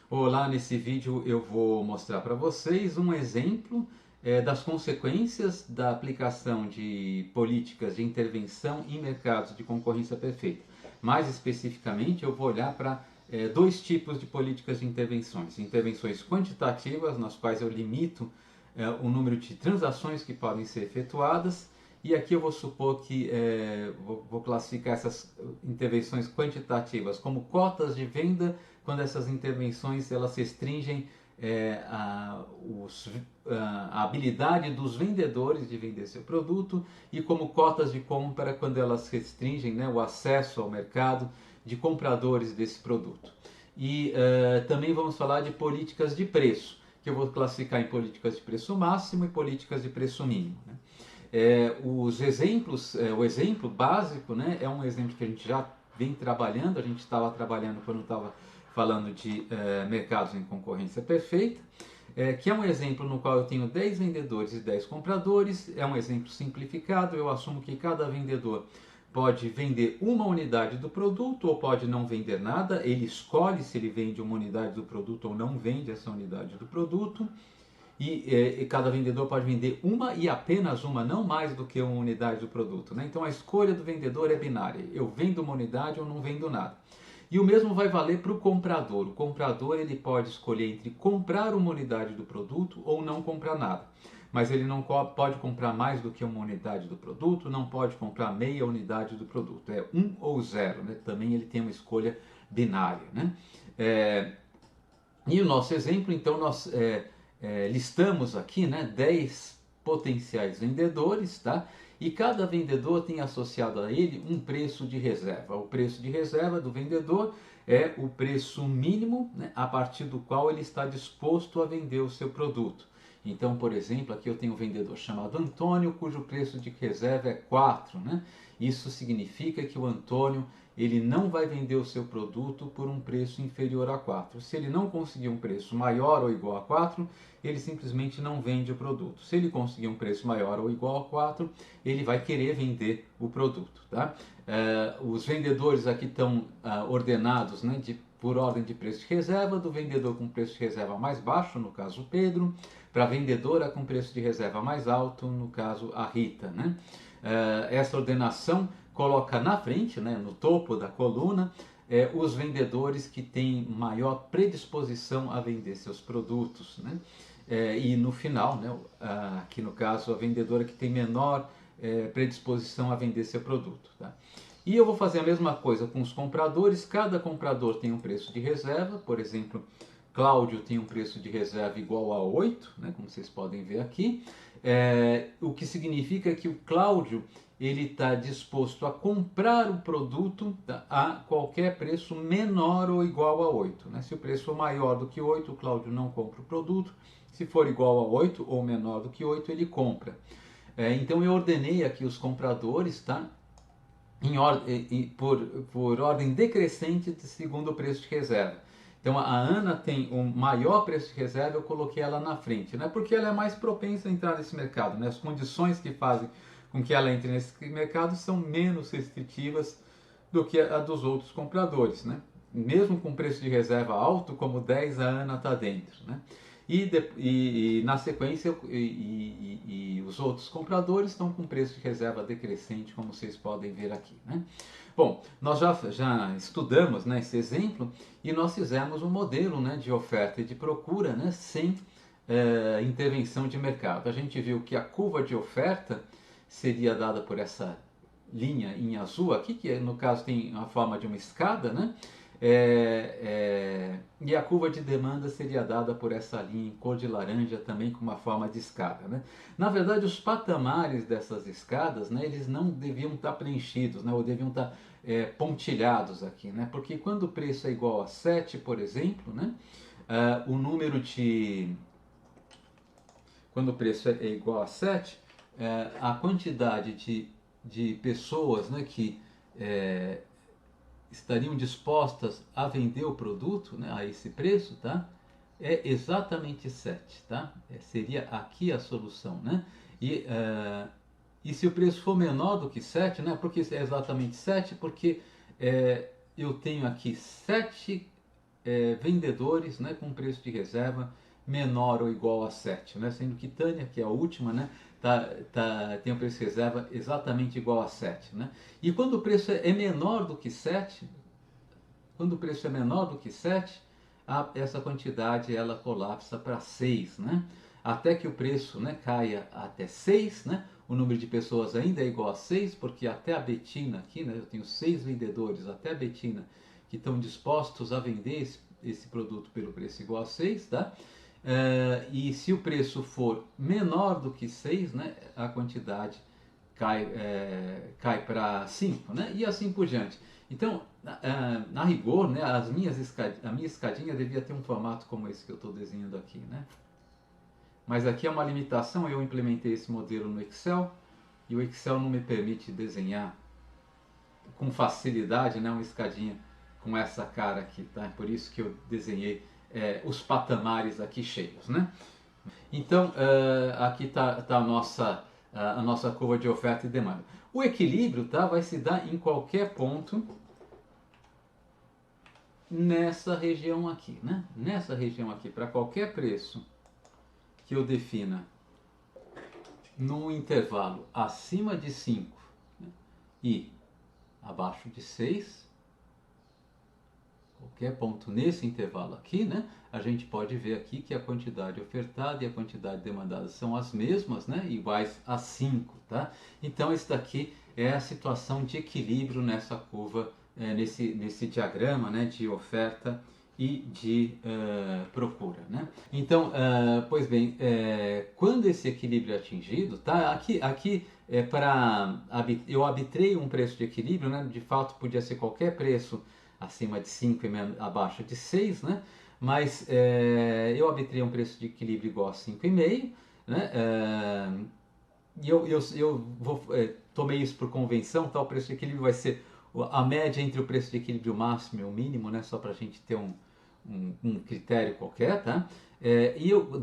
Olá, nesse vídeo eu vou mostrar para vocês um exemplo das consequências da aplicação de políticas de intervenção em mercados de concorrência perfeita. Mais especificamente, eu vou olhar para dois tipos de políticas de intervenções. Intervenções quantitativas, nas quais eu limito o número de transações que podem ser efetuadas, e aqui eu vou supor que vou classificar essas intervenções quantitativas como cotas de venda, quando essas intervenções elas restringem a habilidade dos vendedores de vender seu produto, e como cotas de compra quando elas restringem, né, o acesso ao mercado de compradores desse produto. E também vamos falar de políticas de preço, que eu vou classificar em políticas de preço máximo e políticas de preço mínimo, né? Os exemplos, o exemplo básico, né, é um exemplo que a gente já vem trabalhando, a gente estava trabalhando quando estava falando de mercados em concorrência perfeita, que é um exemplo no qual eu tenho 10 vendedores e 10 compradores. É um exemplo simplificado, eu assumo que cada vendedor pode vender uma unidade do produto ou pode não vender nada, ele escolhe se ele vende uma unidade do produto ou não vende essa unidade do produto. E cada vendedor pode vender uma e apenas uma, não mais do que uma unidade do produto, né? Então a escolha do vendedor é binária, eu vendo uma unidade ou não vendo nada. E o mesmo vai valer para o comprador. O comprador ele pode escolher entre comprar uma unidade do produto ou não comprar nada. Mas ele não pode comprar mais do que uma unidade do produto, não pode comprar meia unidade do produto. É um ou zero, né? Também ele tem uma escolha binária, né? E o nosso exemplo, então, nós listamos aqui, né, 10 potenciais vendedores, tá? E cada vendedor tem associado a ele um preço de reserva. O preço de reserva do vendedor é o preço mínimo, né, a partir do qual ele está disposto a vender o seu produto. Então, por exemplo, aqui eu tenho um vendedor chamado Antônio, cujo preço de reserva é 4, né? Isso significa que o Antônio ele não vai vender o seu produto por um preço inferior a 4. Se ele não conseguir um preço maior ou igual a 4, ele simplesmente não vende o produto. Se ele conseguir um preço maior ou igual a 4, ele vai querer vender o produto, tá? Os vendedores aqui estão ordenados, né, por ordem de preço de reserva, do vendedor com preço de reserva mais baixo, no caso Pedro, para a vendedora com preço de reserva mais alto, no caso a Rita, né? Essa ordenação coloca na frente, né, no topo da coluna, os vendedores que têm maior predisposição a vender seus produtos, né? E no final, né, aqui no caso, a vendedora que tem menor predisposição a vender seu produto, tá? E eu vou fazer a mesma coisa com os compradores. Cada comprador tem um preço de reserva. Por exemplo, Cláudio tem um preço de reserva igual a 8, né, como vocês podem ver aqui. O que significa que o Cláudio ele está disposto a comprar o produto, tá, a qualquer preço menor ou igual a 8. Né? Se o preço for maior do que 8, o Cláudio não compra o produto. Se for igual a 8 ou menor do que 8, ele compra. Então eu ordenei aqui os compradores, tá? Por ordem decrescente segundo o preço de reserva. Então a Ana tem um maior preço de reserva, eu coloquei ela na frente, né? Porque ela é mais propensa a entrar nesse mercado, né? As condições que fazem com que ela entre nesse mercado são menos restritivas do que a dos outros compradores, né? Mesmo com preço de reserva alto, como 10, a Ana está dentro, né? E na sequência, os outros compradores estão com preço de reserva decrescente, como vocês podem ver aqui, né? Bom, nós já estudamos, né, esse exemplo, e nós fizemos um modelo, né, de oferta e de procura, né, sem intervenção de mercado. A gente viu que a curva de oferta seria dada por essa linha em azul aqui, que no caso tem a forma de uma escada, né? E a curva de demanda seria dada por essa linha em cor de laranja, também com uma forma de escada, né? Na verdade, os patamares dessas escadas, né, eles não deviam estar preenchidos, né, ou deviam estar pontilhados aqui, né? Porque quando o preço é igual a 7, por exemplo, né, o número de... Quando o preço é igual a 7, a quantidade de pessoas, né, que estariam dispostas a vender o produto, né, a esse preço, tá? É exatamente 7, tá? Seria aqui a solução, né? E se o preço for menor do que 7, né? Porque é exatamente 7, porque eu tenho aqui 7 vendedores, né, com preço de reserva menor ou igual a 7, né? Sendo que Tânia, que é a última, né, tem o preço de reserva exatamente igual a 7. Né? E quando o preço é menor do que 7, quando o preço é menor do que 7, essa quantidade ela colapsa para 6, né? Até que o preço, né, caia até 6, né? O número de pessoas ainda é igual a 6, porque até a Betina aqui, né, eu tenho 6 vendedores, até a Betina, que estão dispostos a vender esse produto pelo preço igual a 6, tá? E se o preço for menor do que 6, né, a quantidade cai para 5, né? E assim por diante. Então, na rigor, né, a minha escadinha devia ter um formato como esse que eu estou desenhando aqui, né? Mas aqui é uma limitação, eu implementei esse modelo no Excel e o Excel não me permite desenhar com facilidade, né, uma escadinha com essa cara aqui, tá? Por isso que eu desenhei os patamares aqui cheios, né? Então, aqui está a nossa curva de oferta e demanda. O equilíbrio, tá, vai se dar em qualquer ponto nessa região aqui, né? Nessa região aqui, para qualquer preço que eu defina no intervalo acima de 5, né, e abaixo de 6, qualquer ponto nesse intervalo aqui, né, a gente pode ver aqui que a quantidade ofertada e a quantidade demandada são as mesmas, né, iguais a 5, tá? Então, isso daqui é a situação de equilíbrio nessa curva, nesse diagrama, né, de oferta e de procura, né? Então, pois bem, quando esse equilíbrio é atingido, tá? Aqui é para eu arbitrei um preço de equilíbrio, né? De fato, podia ser qualquer preço acima de 5 e abaixo de 6, né? Mas eu arbitrei um preço de equilíbrio igual a 5,5, né? E tomei isso por convenção, tá? O preço de equilíbrio vai ser a média entre o preço de equilíbrio máximo e o mínimo, né? Só para a gente ter um critério qualquer, tá?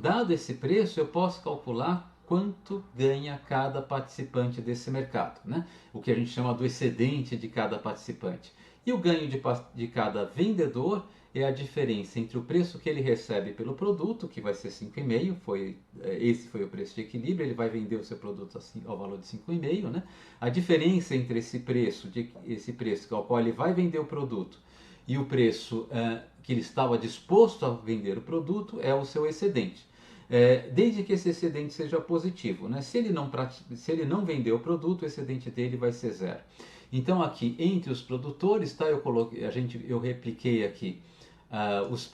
Dado esse preço, eu posso calcular quanto ganha cada participante desse mercado, né? O que a gente chama do excedente de cada participante. E o ganho de cada vendedor é a diferença entre o preço que ele recebe pelo produto, que vai ser 5,5, esse foi o preço de equilíbrio, ele vai vender o seu produto assim, ao valor de 5,5, né? A diferença entre esse preço ao qual ele vai vender o produto e o preço que ele estava disposto a vender o produto é o seu excedente. Desde que esse excedente seja positivo, né? Se ele não vender o produto, o excedente dele vai ser zero. Então aqui entre os produtores, tá? Eu repliquei aqui os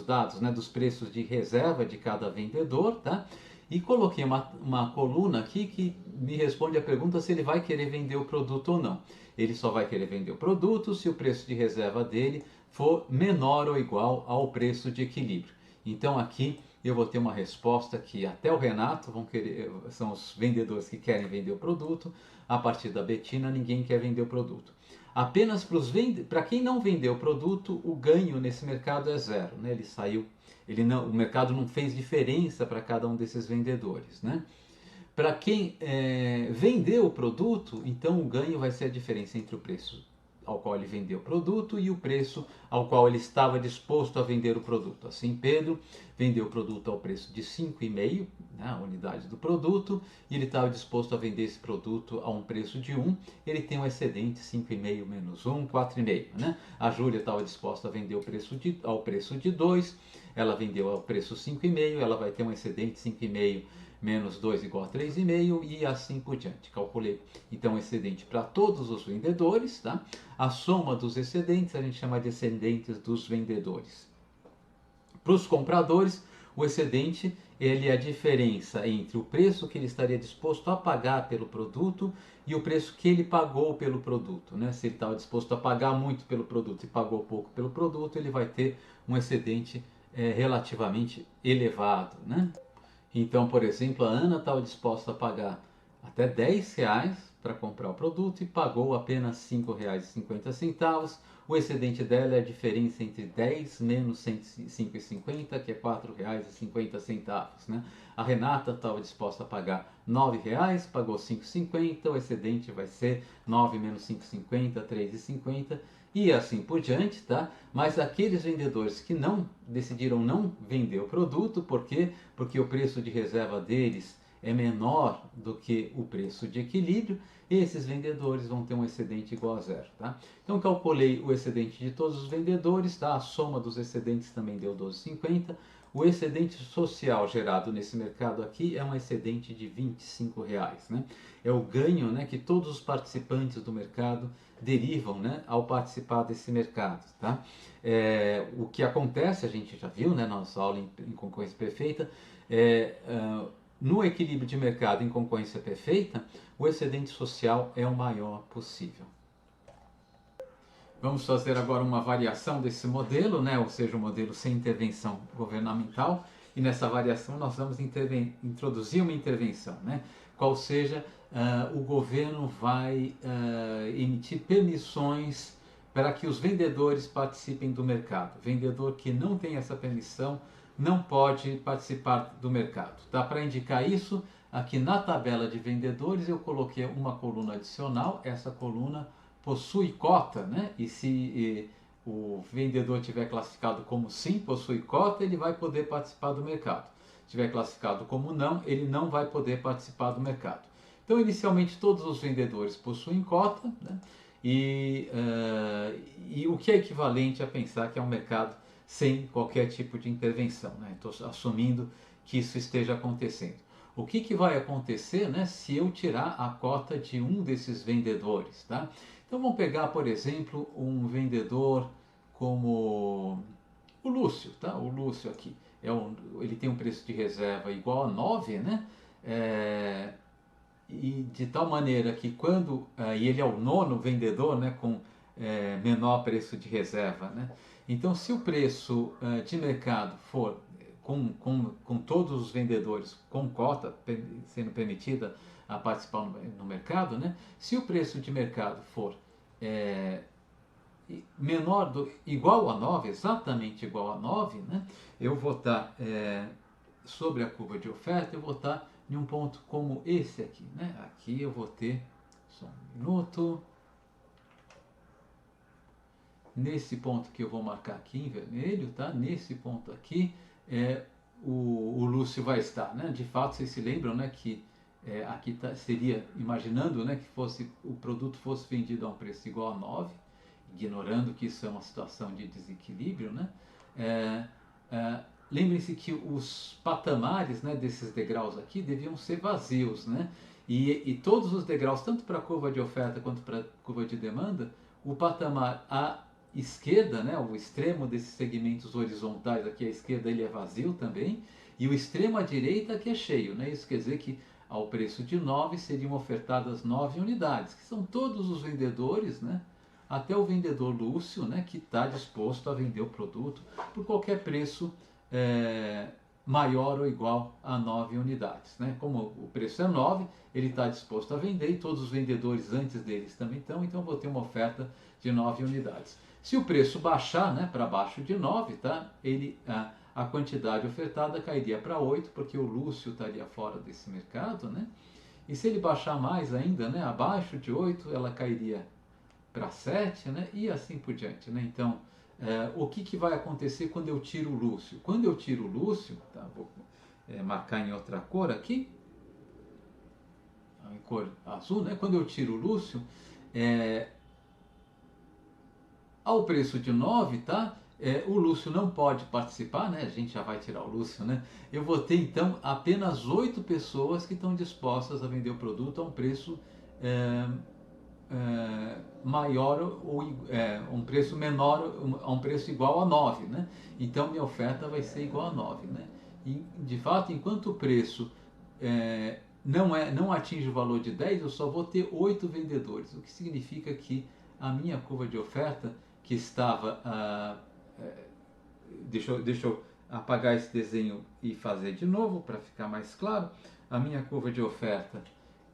dados, né, dos preços de reserva de cada vendedor, tá? E coloquei uma coluna aqui que me responde a pergunta se ele vai querer vender o produto ou não. Ele só vai querer vender o produto se o preço de reserva dele for menor ou igual ao preço de equilíbrio. Então aqui eu vou ter uma resposta que até o Renato são os vendedores que querem vender o produto. A partir da Betina ninguém quer vender o produto. Apenas para quem não vendeu o produto, o ganho nesse mercado é zero, né? O mercado não fez diferença para cada um desses vendedores, né? Para quem vendeu o produto, então o ganho vai ser a diferença entre o preço ao qual ele vendeu o produto e o preço ao qual ele estava disposto a vender o produto. Assim, Pedro vendeu o produto ao preço de 5,5, né, a unidade do produto, e ele estava disposto a vender esse produto a um preço de 1, ele tem um excedente 5,5 menos 1, 4,5. Né? A Júlia estava disposta a vender ao preço de 2, ela vendeu ao preço 5,5, ela vai ter um excedente 5,5 menos 2 igual a 3,5 e assim por diante. Calculei então o excedente para todos os vendedores, tá? A soma dos excedentes a gente chama de excedentes dos vendedores. Para os compradores, o excedente ele é a diferença entre o preço que ele estaria disposto a pagar pelo produto e o preço que ele pagou pelo produto. Né? Se ele estava disposto a pagar muito pelo produto e pagou pouco pelo produto, ele vai ter um excedente relativamente elevado. Né? Então, por exemplo, a Ana estava disposta a pagar até R$ 10 para comprar o produto e pagou apenas R$ 5,50. O excedente dela é a diferença entre 10 menos 5,50, que é R$ 4,50. Né? A Renata estava disposta a pagar R$ 9, pagou R$ 5,50, o excedente vai ser 9 menos 5,50, R$ 3,50. e assim por diante, tá? Mas aqueles vendedores que não decidiram não vender o produto, por quê? Porque o preço de reserva deles é menor do que o preço de equilíbrio, esses vendedores vão ter um excedente igual a zero, tá? Então calculei o excedente de todos os vendedores, tá? A soma dos excedentes também deu 12,50. O excedente social gerado nesse mercado aqui é um excedente de R$ 25, né? É o ganho, né, que todos os participantes do mercado derivam, né, ao participar desse mercado, tá? O que acontece, a gente já viu, né, na nossa aula em concorrência perfeita, no equilíbrio de mercado em concorrência perfeita, o excedente social é o maior possível. Vamos fazer agora uma variação desse modelo, né? Ou seja, um modelo sem intervenção governamental. E nessa variação nós vamos introduzir uma intervenção, né? Qual seja, o governo vai emitir permissões para que os vendedores participem do mercado. Vendedor que não tem essa permissão não pode participar do mercado. Tá? Para indicar isso, aqui na tabela de vendedores eu coloquei uma coluna adicional. Essa coluna possui cota, né? E se o vendedor tiver classificado como sim, possui cota, ele vai poder participar do mercado. Se tiver classificado como não, ele não vai poder participar do mercado. Então, inicialmente, todos os vendedores possuem cota, né? E o que é equivalente a pensar que é um mercado sem qualquer tipo de intervenção, né? Estou assumindo que isso esteja acontecendo. O que vai acontecer, né, se eu tirar a cota de um desses vendedores, tá? Então vamos pegar, por exemplo, um vendedor como o Lúcio, tá? O Lúcio aqui, ele tem um preço de reserva igual a 9, né? E de tal maneira que e ele é o nono vendedor, né, com menor preço de reserva, né? Então, se o preço de mercado for com todos os vendedores com cota sendo permitida a participar no mercado, né? Se o preço de mercado for igual a 9, exatamente igual a 9, né? Eu vou estar sobre a curva de oferta, eu vou estar em um ponto como esse aqui, né? Aqui eu vou ter, só um minuto, nesse ponto que eu vou marcar aqui em vermelho, tá? Nesse ponto aqui, o Lúcio vai estar, né? De fato, vocês se lembram, né, que aqui seria, imaginando, né, que o produto fosse vendido a um preço igual a 9, ignorando que isso é uma situação de desequilíbrio, né? Lembrem-se que os patamares, né, desses degraus aqui deviam ser vazios, né? E todos os degraus, tanto para a curva de oferta quanto para a curva de demanda, o patamar à esquerda, né, o extremo desses segmentos horizontais aqui à esquerda, ele é vazio também, e o extremo à direita que é cheio, né? Isso quer dizer que ao preço de 9 seriam ofertadas 9 unidades, que são todos os vendedores, né? Até o vendedor Lúcio, né, que está disposto a vender o produto por qualquer preço maior ou igual a 9 unidades. Né? Como o preço é 9, ele está disposto a vender e todos os vendedores antes deles também estão, então eu vou ter uma oferta de 9 unidades. Se o preço baixar, né, para baixo de 9, tá, a quantidade ofertada cairia para 8, porque o Lúcio estaria fora desse mercado. Né? E se ele baixar mais ainda, né, abaixo de 8, ela cairia para 7, né, e assim por diante. Né? Então, o que vai acontecer quando eu tiro o Lúcio? Quando eu tiro o Lúcio, tá, vou marcar em outra cor aqui, em cor azul, né? Quando eu tiro o Lúcio, ao preço de 9, tá? O Lúcio não pode participar, né? A gente já vai tirar o Lúcio, né? Eu vou ter então apenas 8 pessoas que estão dispostas a vender o produto a um preço maior ou um preço menor, a um preço igual a 9, né? Então minha oferta vai ser igual a 9, né? E, de fato, enquanto o preço não atinge o valor de 10, eu só vou ter 8 vendedores, o que significa que a minha curva de oferta, que estava... deixa eu apagar esse desenho e fazer de novo para ficar mais claro. A minha curva de oferta,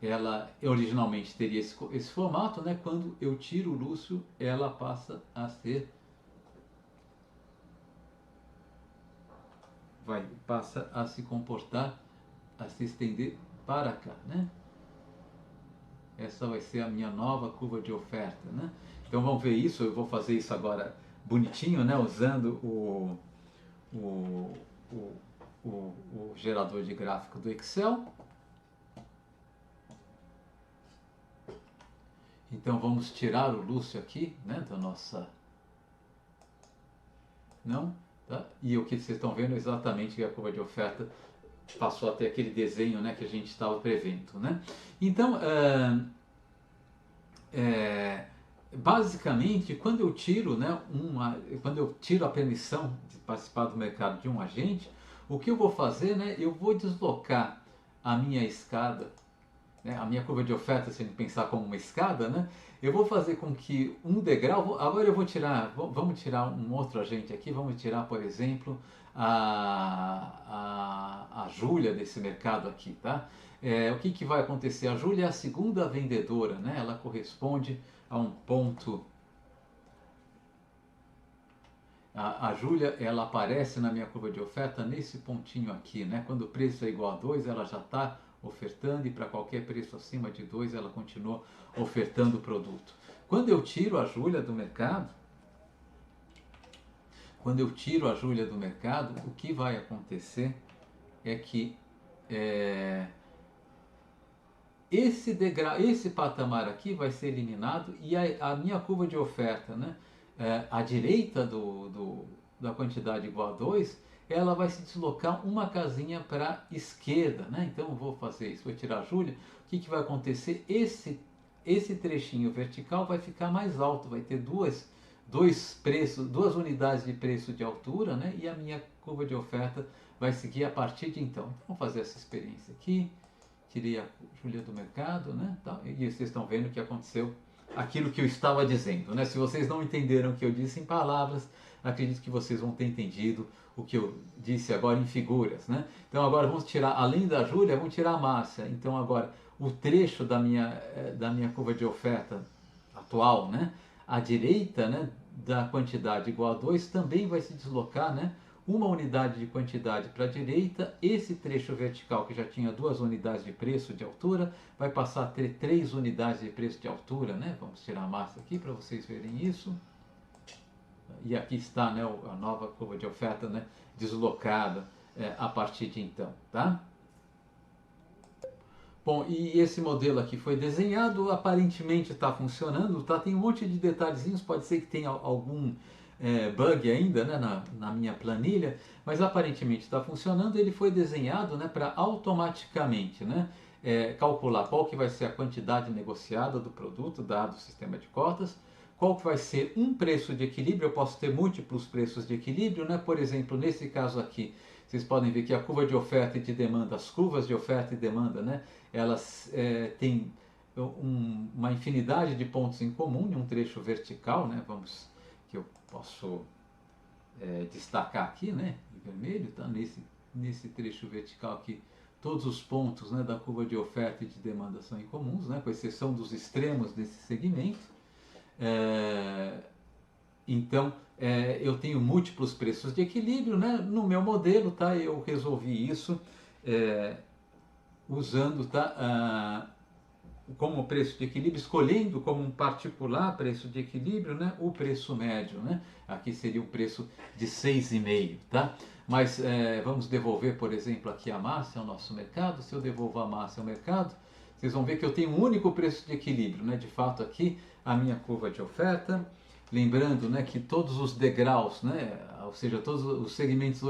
ela originalmente teria esse formato, né? Quando eu tiro o Lúcio, ela passa a ser... passa a se comportar, a se estender para cá, né? Essa vai ser a minha nova curva de oferta, né? Então vamos ver isso, eu vou fazer isso agora bonitinho, né? Usando o, o, o gerador de gráfico do Excel. Então vamos tirar o Lúcio aqui, né, da nossa... Não? Tá? E o que vocês estão vendo é exatamente que a curva de oferta passou a ter aquele desenho, né, que a gente estava prevendo, né? Então, basicamente, quando eu tiro, né, quando eu tiro a permissão de participar do mercado de um agente, o que eu vou fazer, né, eu vou deslocar a minha escada, né, a minha curva de oferta, se a gente pensar como uma escada, né, eu vou fazer com que um degrau, agora eu vou tirar, vamos tirar um outro agente aqui, vamos tirar, por exemplo, a Júlia desse mercado aqui, tá? O que, que vai acontecer? A Júlia é a segunda vendedora, né? Ela corresponde a um ponto. A Júlia, ela aparece na minha curva de oferta nesse pontinho aqui, né? Quando o preço é igual a 2, ela já está ofertando, e para qualquer preço acima de 2 ela continua ofertando o produto. Quando eu tiro a Júlia do mercado, o que vai acontecer é que esse degrau, esse patamar aqui vai ser eliminado, e a minha curva de oferta, né, à direita da quantidade igual a 2, ela vai se deslocar uma casinha para a esquerda, né? Então eu vou fazer isso, vou tirar a Júlia. O que, que vai acontecer? Esse trechinho vertical vai ficar mais alto, vai ter duas unidades de preço de altura, né? E a minha curva de oferta vai seguir a partir de então. Vamos fazer essa experiência aqui. Tirei a Júlia do mercado, né? E vocês estão vendo que aconteceu aquilo que eu estava dizendo, né? Se vocês não entenderam o que eu disse em palavras, acredito que vocês vão ter entendido o que eu disse agora em figuras, né? Então agora vamos tirar, além da Júlia, vamos tirar a Márcia. Então agora o trecho da minha curva de oferta atual, né? À direita, né, da quantidade igual a 2 também vai se deslocar, né? Uma unidade de quantidade para a direita, esse trecho vertical que já tinha 2 unidades de preço de altura, vai passar a ter 3 unidades de preço de altura, né? Vamos tirar a massa aqui para vocês verem isso. E aqui está, né, a nova curva de oferta, né, deslocada a partir de então, tá? Bom, e esse modelo aqui foi desenhado, aparentemente está funcionando, tá? Tem um monte de detalhezinhos, pode ser que tenha algum bug ainda, né, na minha planilha, mas aparentemente está funcionando. Ele foi desenhado, né, para automaticamente, né, calcular qual que vai ser a quantidade negociada do produto, dado o sistema de cotas, qual que vai ser um preço de equilíbrio. Eu posso ter múltiplos preços de equilíbrio, né? Por exemplo, nesse caso aqui, vocês podem ver que a curva de oferta e de demanda, as curvas de oferta e demanda, né, elas têm uma infinidade de pontos em comum em um trecho vertical, né? Que eu posso destacar aqui, né, em vermelho, tá? Nesse trecho vertical aqui, todos os pontos, né, da curva de oferta e de demanda são incomuns, né, com exceção dos extremos desse segmento. Então, eu tenho múltiplos preços de equilíbrio, né? No meu modelo, tá? Eu resolvi isso usando, tá, como preço de equilíbrio, escolhendo como um particular preço de equilíbrio, né, o preço médio, né? Aqui seria um preço de 6,5, tá? Mas vamos devolver, por exemplo, aqui a Márcia ao nosso mercado. Se eu devolvo a Márcia ao mercado, vocês vão ver que eu tenho um único preço de equilíbrio, né? De fato aqui a minha curva de oferta, lembrando, né, que todos os degraus, né, ou seja, todos os segmentos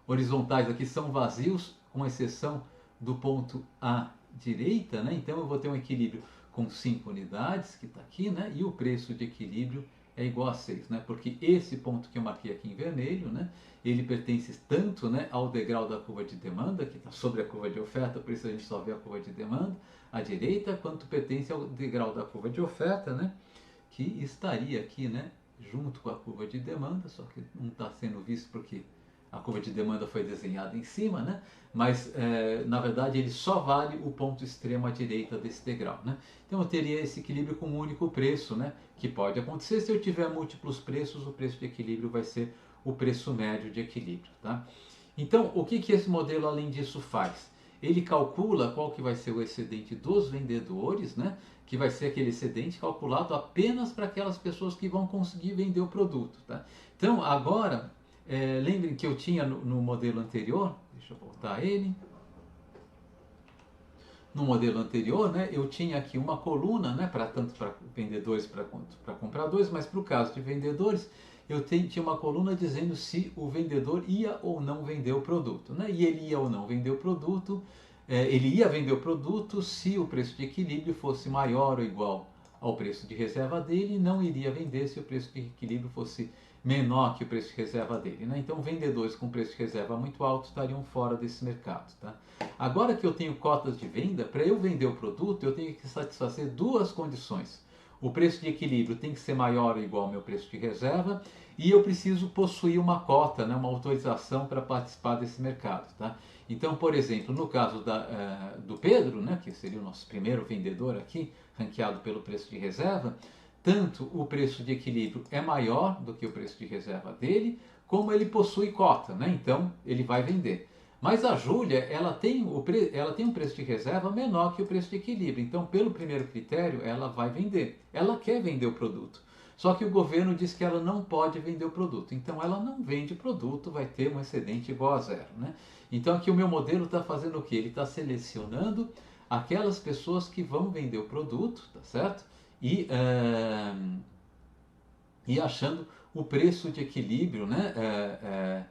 horizontais aqui são vazios, com exceção do ponto à direita, né? Então eu vou ter um equilíbrio com 5 unidades, que está aqui, né? E o preço de equilíbrio é igual a 6, né? Porque esse ponto que eu marquei aqui em vermelho, né, ele pertence tanto, né, ao degrau da curva de demanda, que está sobre a curva de oferta, por isso a gente só vê a curva de demanda à direita, quanto pertence ao degrau da curva de oferta, né, que estaria aqui, né, junto com a curva de demanda, só que não está sendo visto porque a curva de demanda foi desenhada em cima, né? Mas na verdade ele só vale o ponto extremo à direita desse degrau, né? Então eu teria esse equilíbrio com um único preço, né? Que pode acontecer se eu tiver múltiplos preços, o preço de equilíbrio vai ser o preço médio de equilíbrio, tá? Então o que esse modelo além disso faz? ele calcula qual que vai ser o excedente dos vendedores, né? Que vai ser aquele excedente calculado apenas para aquelas pessoas que vão conseguir vender o produto, tá? Então, agora, lembrem que eu tinha no modelo anterior, deixa eu voltar a ele. No modelo anterior, né, eu tinha aqui uma coluna, né, tanto para vendedores quanto para compradores, mas para o caso de vendedores, eu tinha uma coluna dizendo se o vendedor ia ou não vender o produto, né? E ele ia ou não vender o produto, ele ia vender o produto se o preço de equilíbrio fosse maior ou igual ao preço de reserva dele, e não iria vender se o preço de equilíbrio fosse menor que o preço de reserva dele, né? Então, vendedores com preço de reserva muito alto estariam fora desse mercado, tá? Agora que eu tenho cotas de venda, para eu vender o produto, eu tenho que satisfazer duas condições. O preço de equilíbrio tem que ser maior ou igual ao meu preço de reserva, e eu preciso possuir uma cota, né, uma autorização para participar desse mercado, tá? Então, por exemplo, no caso do Pedro, né, que seria o nosso primeiro vendedor aqui, ranqueado pelo preço de reserva, tanto o preço de equilíbrio é maior do que o preço de reserva dele, como ele possui cota, né? Então ele vai vender. Mas a Júlia, ela tem um preço de reserva menor que o preço de equilíbrio. Então, pelo primeiro critério, ela vai vender. Ela quer vender o produto. Só que o governo diz que ela não pode vender o produto. Então, ela não vende o produto, vai ter um excedente igual a zero, né? Então, aqui o meu modelo está fazendo o quê? Ele está selecionando aquelas pessoas que vão vender o produto, tá certo? E, e achando o preço de equilíbrio, né?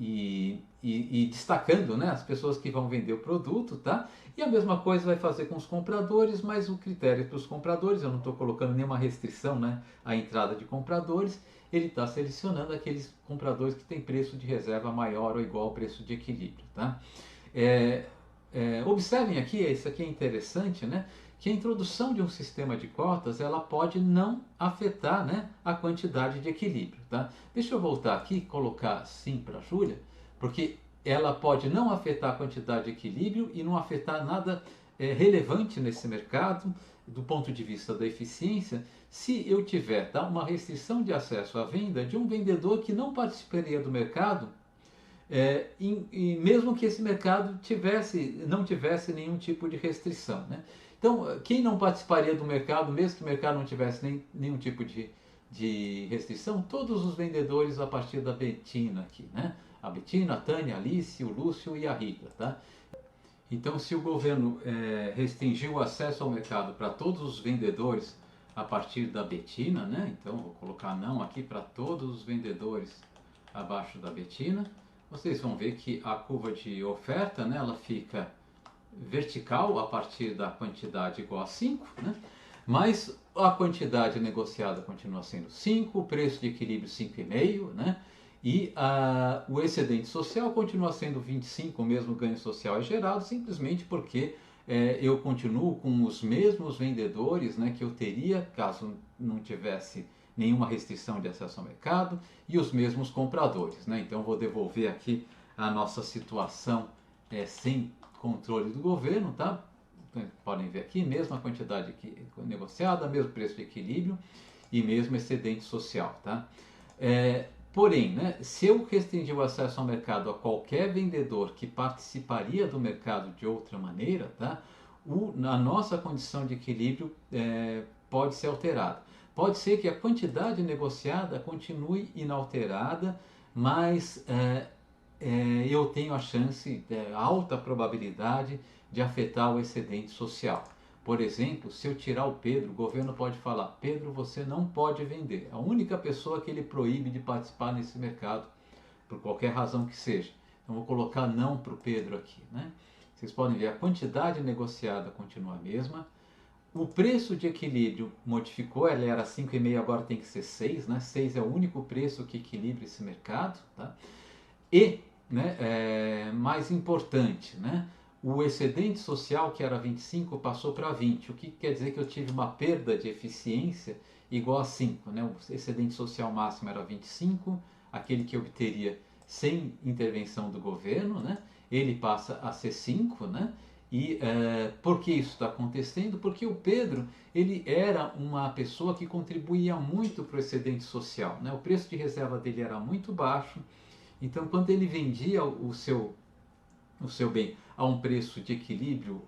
E destacando, né, as pessoas que vão vender o produto, tá? E a mesma coisa vai fazer com os compradores, mas o critério para os compradores, eu não estou colocando nenhuma restrição, né, à entrada de compradores, ele está selecionando aqueles compradores que têm preço de reserva maior ou igual ao preço de equilíbrio, tá? Observem aqui, isso aqui é interessante, né? Que a introdução de um sistema de cotas ela pode não afetar, né, a quantidade de equilíbrio, tá? Deixa eu voltar aqui e colocar sim para a Júlia, porque ela pode não afetar a quantidade de equilíbrio e não afetar nada relevante nesse mercado do ponto de vista da eficiência, se eu tiver, tá, uma restrição de acesso à venda de um vendedor que não participaria do mercado, e mesmo que esse mercado não tivesse nenhum tipo de restrição, né? Então, quem não participaria do mercado, mesmo que o mercado não tivesse nenhum tipo de restrição? Todos os vendedores a partir da Betina aqui, né? A Betina, a Tânia, a Alice, o Lúcio e a Rita, tá? Então, se o governo restringir o acesso ao mercado para todos os vendedores a partir da Betina, né? Então, vou colocar não aqui para todos os vendedores abaixo da Betina. Vocês vão ver que a curva de oferta, né, ela fica vertical a partir da quantidade igual a 5, né? Mas a quantidade negociada continua sendo 5, o preço de equilíbrio 5,5, né? E o excedente social continua sendo 25, o mesmo ganho social é gerado, simplesmente porque eu continuo com os mesmos vendedores, né, que eu teria caso não tivesse nenhuma restrição de acesso ao mercado, e os mesmos compradores, né? Então vou devolver aqui a nossa situação sem controle do governo, tá? Podem ver aqui, mesma quantidade negociada, mesmo preço de equilíbrio e mesmo excedente social, tá? Porém, né, se eu restringir o acesso ao mercado a qualquer vendedor que participaria do mercado de outra maneira, tá? A nossa condição de equilíbrio pode ser alterada. Pode ser que a quantidade negociada continue inalterada, mas eu tenho a chance, alta probabilidade de afetar o excedente social. Por exemplo, se eu tirar o Pedro, o governo pode falar: Pedro, você não pode vender. A única pessoa que ele proíbe de participar nesse mercado, por qualquer razão que seja. Então vou colocar não para o Pedro aqui, né? Vocês podem ver, a quantidade negociada continua a mesma. O preço de equilíbrio modificou, ela era 5,5, agora tem que ser 6, né? 6 é o único preço que equilibra esse mercado, tá? E, né, mais importante, né, o excedente social, que era 25, passou para 20, o que quer dizer que eu tive uma perda de eficiência igual a 5. Né? O excedente social máximo era 25, aquele que eu obteria sem intervenção do governo, né? Ele passa a ser 5, né? E por que isso está acontecendo? Porque o Pedro, ele era uma pessoa que contribuía muito para o excedente social, né? O preço de reserva dele era muito baixo, então quando ele vendia o seu o seu bem a um preço de equilíbrio,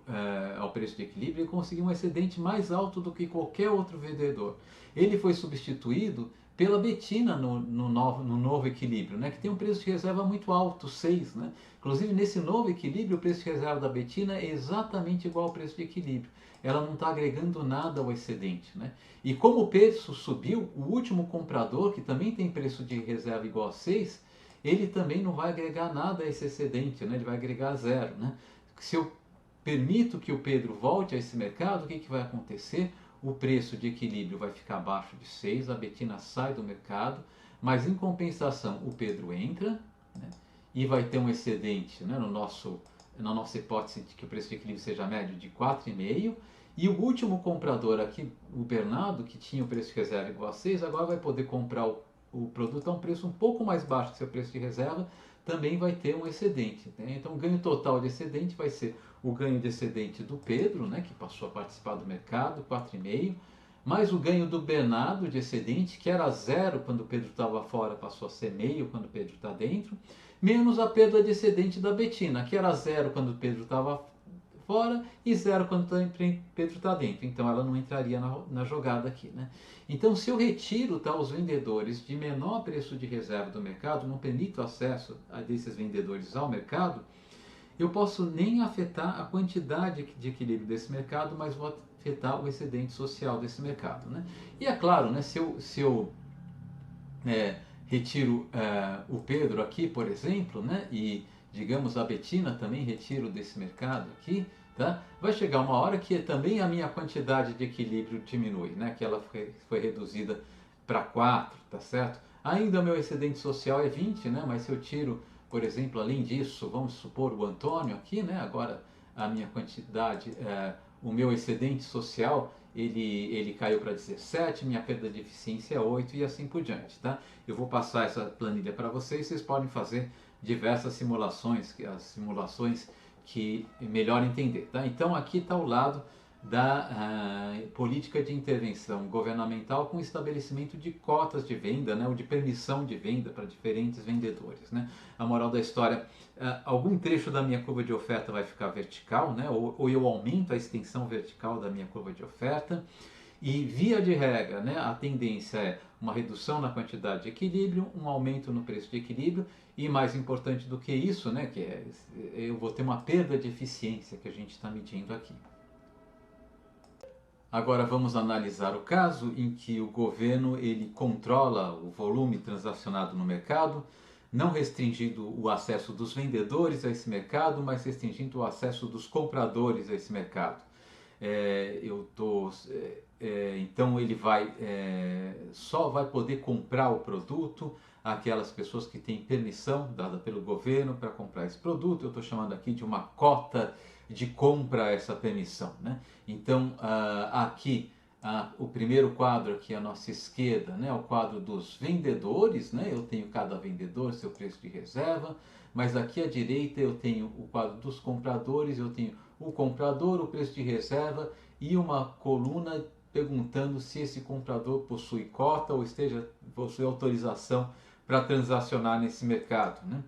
ele conseguiu um excedente mais alto do que qualquer outro vendedor. Ele foi substituído pela Betina no novo equilíbrio, né, que tem um preço de reserva muito alto, 6. Né? Inclusive, nesse novo equilíbrio, o preço de reserva da Betina é exatamente igual ao preço de equilíbrio. Ela não está agregando nada ao excedente. Né? E como o preço subiu, o último comprador, que também tem preço de reserva igual a 6, ele também não vai agregar nada a esse excedente, né? Ele vai agregar 0. Né? Se eu permito que o Pedro volte a esse mercado, o que vai acontecer? O preço de equilíbrio vai ficar abaixo de 6, a Betina sai do mercado, mas em compensação o Pedro entra, né? E vai ter um excedente, né? Na nossa hipótese de que o preço de equilíbrio seja médio de 4,5, e o último comprador aqui, o Bernardo, que tinha o preço de reserva igual a 6, agora vai poder comprar o produto a um preço um pouco mais baixo que seu preço de reserva, também vai ter um excedente. Né? Então, o ganho total de excedente vai ser o ganho de excedente do Pedro, né, que passou a participar do mercado, 4,5, mais o ganho do Bernardo de excedente, que era 0 quando o Pedro estava fora, passou a ser meio quando o Pedro está dentro, menos a perda de excedente da Betina, que era 0 quando o Pedro estava fora e 0 quando o Pedro está dentro. Então ela não entraria na jogada aqui. Né? Então, se eu retiro os vendedores de menor preço de reserva do mercado, não permito acesso desses vendedores ao mercado, eu posso nem afetar a quantidade de equilíbrio desse mercado, mas vou afetar o excedente social desse mercado. Né? E é claro, né, se eu retiro o Pedro aqui, por exemplo, né, e digamos a Betina também retiro desse mercado aqui, tá? Vai chegar uma hora que também a minha quantidade de equilíbrio diminui, né, que ela foi reduzida para 4, tá certo? Ainda o meu excedente social é 20, né, mas se eu tiro, por exemplo, além disso, vamos supor o Antônio aqui, né, agora a minha quantidade, o meu excedente social, ele caiu para 17, minha perda de eficiência é 8 e assim por diante. Tá? Eu vou passar essa planilha para vocês podem fazer diversas simulações, as simulações que melhor entender. Tá? Então aqui está o lado da política de intervenção governamental com estabelecimento de cotas de venda, né, ou de permissão de venda para diferentes vendedores. Né? A moral da história, algum trecho da minha curva de oferta vai ficar vertical, né, ou eu aumento a extensão vertical da minha curva de oferta, e via de regra, né, a tendência é uma redução na quantidade de equilíbrio, um aumento no preço de equilíbrio, e mais importante do que isso, né, eu vou ter uma perda de eficiência que a gente está medindo aqui. Agora vamos analisar o caso em que o governo ele controla o volume transacionado no mercado, não restringindo o acesso dos vendedores a esse mercado, mas restringindo o acesso dos compradores a esse mercado. Então ele só vai poder comprar o produto aquelas pessoas que têm permissão dada pelo governo para comprar esse produto. Eu estou chamando aqui de uma cota de compra essa permissão. Né? Então aqui o primeiro quadro aqui à nossa esquerda, né, é o quadro dos vendedores. Né? Eu tenho cada vendedor, seu preço de reserva, mas aqui à direita eu tenho o quadro dos compradores, eu tenho o comprador, o preço de reserva e uma coluna perguntando se esse comprador possui cota ou possui autorização para transacionar nesse mercado. Né?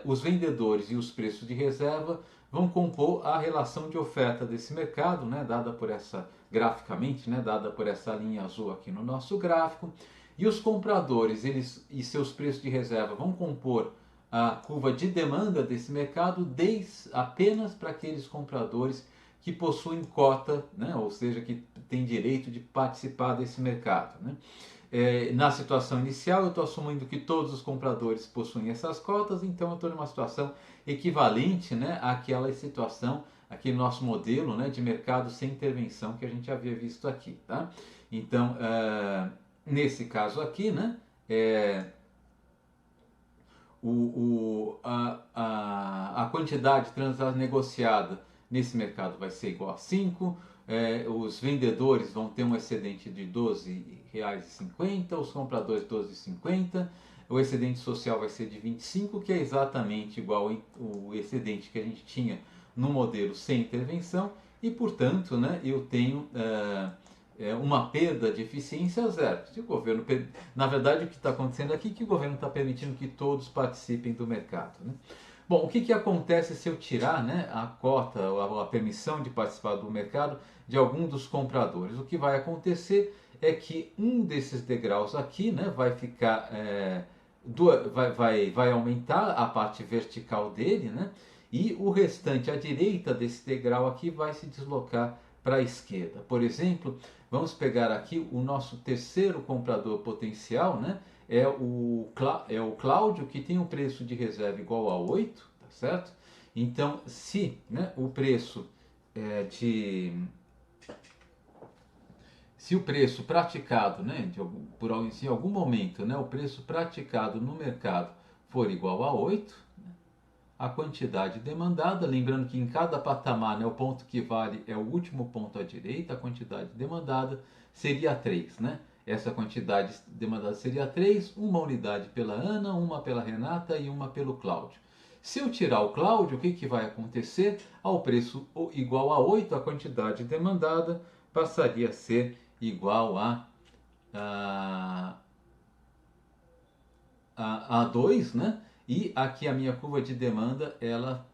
Os vendedores e os preços de reserva vão compor a relação de oferta desse mercado, né, graficamente, né, dada por essa linha azul aqui no nosso gráfico, e os compradores e seus preços de reserva vão compor a curva de demanda desse mercado apenas para aqueles compradores que possuem cota, né, ou seja, que têm direito de participar desse mercado. Né? Na situação inicial, eu estou assumindo que todos os compradores possuem essas cotas, então eu estou numa situação equivalente, né, àquela situação, aquele nosso modelo, né, de mercado sem intervenção que a gente havia visto aqui. Tá? Então, nesse caso aqui, né, a quantidade negociada nesse mercado vai ser igual a 5, os vendedores vão ter um excedente de R$ 12,50, os compradores R$ 12,50, o excedente social vai ser de 25, que é exatamente igual ao excedente que a gente tinha no modelo sem intervenção, e portanto, né, eu tenho uma perda de eficiência 0. Se o governo, na verdade, o que está acontecendo aqui é que o governo está permitindo que todos participem do mercado. Né? Bom, o que acontece se eu tirar, né, a cota ou a permissão de participar do mercado de algum dos compradores? O que vai acontecer é que um desses degraus aqui, né, vai ficar, vai aumentar a parte vertical dele, né, e o restante à direita desse degrau aqui vai se deslocar para a esquerda. Por exemplo, vamos pegar aqui o nosso terceiro comprador potencial, né? É o Cláudio, que tem um preço de reserva igual a 8, tá certo? Então, se, né, o preço se o preço praticado, né, se em algum momento, né, o preço praticado no mercado for igual a 8, a quantidade demandada, lembrando que em cada patamar, né, o ponto que vale é o último ponto à direita, a quantidade demandada seria 3, né? Essa quantidade demandada seria 3, uma unidade pela Ana, uma pela Renata e uma pelo Cláudio. Se eu tirar o Cláudio, o que vai acontecer? Ao preço igual a 8, a quantidade demandada passaria a ser igual a 2, né? E aqui a minha curva de demanda, ela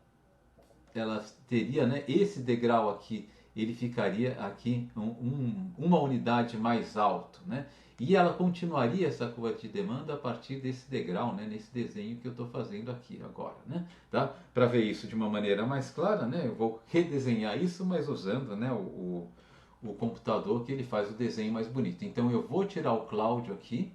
teria, né, esse degrau aqui, ele ficaria aqui uma unidade mais alto, né? E ela continuaria essa curva de demanda a partir desse degrau, né, nesse desenho que eu estou fazendo aqui agora, né? Tá? Para ver isso de uma maneira mais clara, né, eu vou redesenhar isso, mas usando, né, o computador, que ele faz o desenho mais bonito. Então eu vou tirar o Cláudio aqui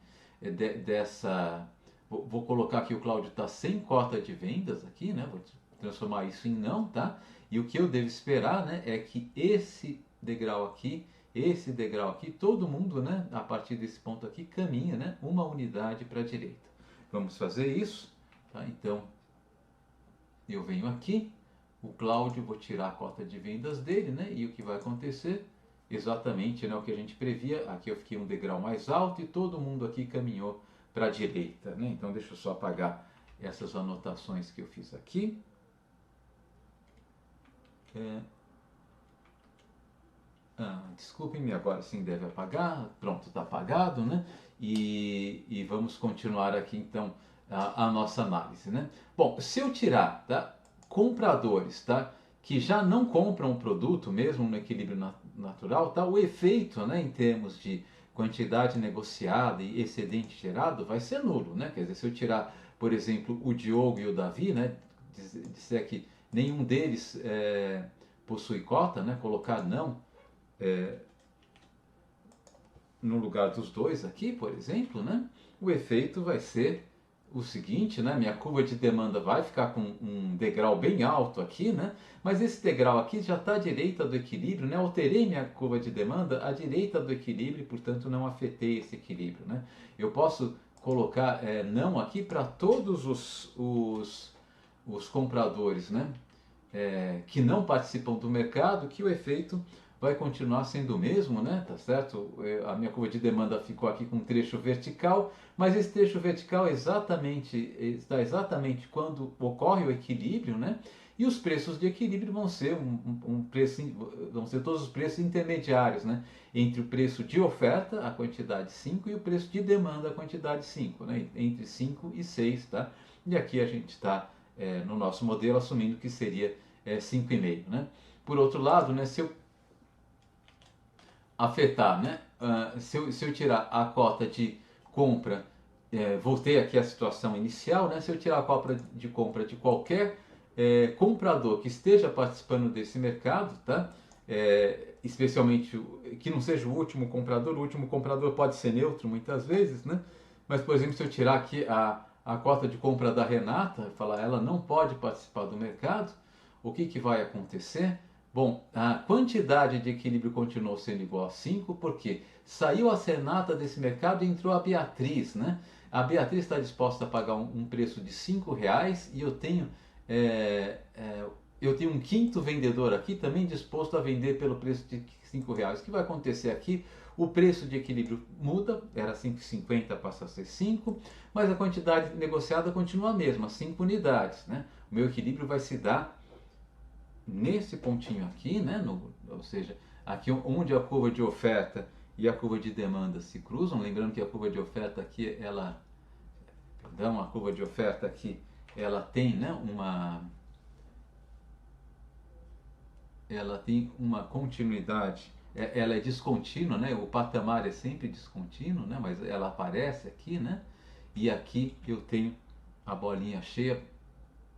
dessa. Vou colocar aqui o Cláudio está sem cota de vendas aqui, né? Vou transformar isso em não, tá? E o que eu devo esperar, né, é que esse degrau aqui, todo mundo, né, a partir desse ponto aqui, caminha, né, uma unidade para a direita. Vamos fazer isso, tá? Então, eu venho aqui, o Cláudio, vou tirar a cota de vendas dele, né? E o que vai acontecer? Exatamente, né, o que a gente previa. Aqui eu fiquei um degrau mais alto e todo mundo aqui caminhou para a direita, né? Então deixa eu só apagar essas anotações que eu fiz aqui. Desculpem-me, agora sim deve apagar. Pronto, está apagado, né? E vamos continuar aqui então a nossa análise, né? Bom, se eu tirar, tá, compradores, tá, que já não compram o produto mesmo no equilíbrio natural, tá, o efeito, né, em termos de quantidade negociada e excedente gerado vai ser nulo, né? Quer dizer, se eu tirar, por exemplo, o Diogo e o Davi, né, disser que nenhum deles possui cota, né, colocar não no lugar dos dois aqui, por exemplo, né, o efeito vai ser o seguinte, né, minha curva de demanda vai ficar com um degrau bem alto aqui, né, mas esse degrau aqui já está à direita do equilíbrio, né, alterei minha curva de demanda à direita do equilíbrio, portanto não afetei esse equilíbrio, né. Eu posso colocar não aqui para todos os compradores, né, que não participam do mercado, que o efeito vai continuar sendo o mesmo, né? Tá certo? A minha curva de demanda ficou aqui com um trecho vertical, mas esse trecho vertical está exatamente quando ocorre o equilíbrio, né? E os preços de equilíbrio vão ser vão ser todos os preços intermediários, né? Entre o preço de oferta, a quantidade 5, e o preço de demanda, a quantidade 5, né? Entre 5 e 6, tá? E aqui a gente está no nosso modelo assumindo que seria 5,5, né? Por outro lado, né, se eu afetar, né? Se eu tirar a cota de compra, voltei aqui à situação inicial, né? Se eu tirar a cota de compra de qualquer comprador que esteja participando desse mercado, tá? Especialmente que não seja o último comprador pode ser neutro muitas vezes, né? Mas, por exemplo, se eu tirar aqui a cota de compra da Renata, falar ela não pode participar do mercado, o que vai acontecer? Bom, a quantidade de equilíbrio continuou sendo igual a 5, porque saiu a Renata desse mercado e entrou a Beatriz, né? A Beatriz está disposta a pagar um preço de R$ 5 e eu tenho um quinto vendedor aqui também disposto a vender pelo preço de R$ 5. O que vai acontecer aqui? O preço de equilíbrio muda, era 5,50, passa a ser 5, mas a quantidade negociada continua a mesma, 5 unidades, né? O meu equilíbrio vai se dar nesse pontinho aqui, né? Ou seja, aqui onde a curva de oferta e a curva de demanda se cruzam, lembrando que a curva de oferta aqui, a curva de oferta aqui, ela tem, né, ela tem uma continuidade, ela é descontínua, né? O patamar é sempre descontínuo, né? Mas ela aparece aqui, né? E aqui eu tenho a bolinha cheia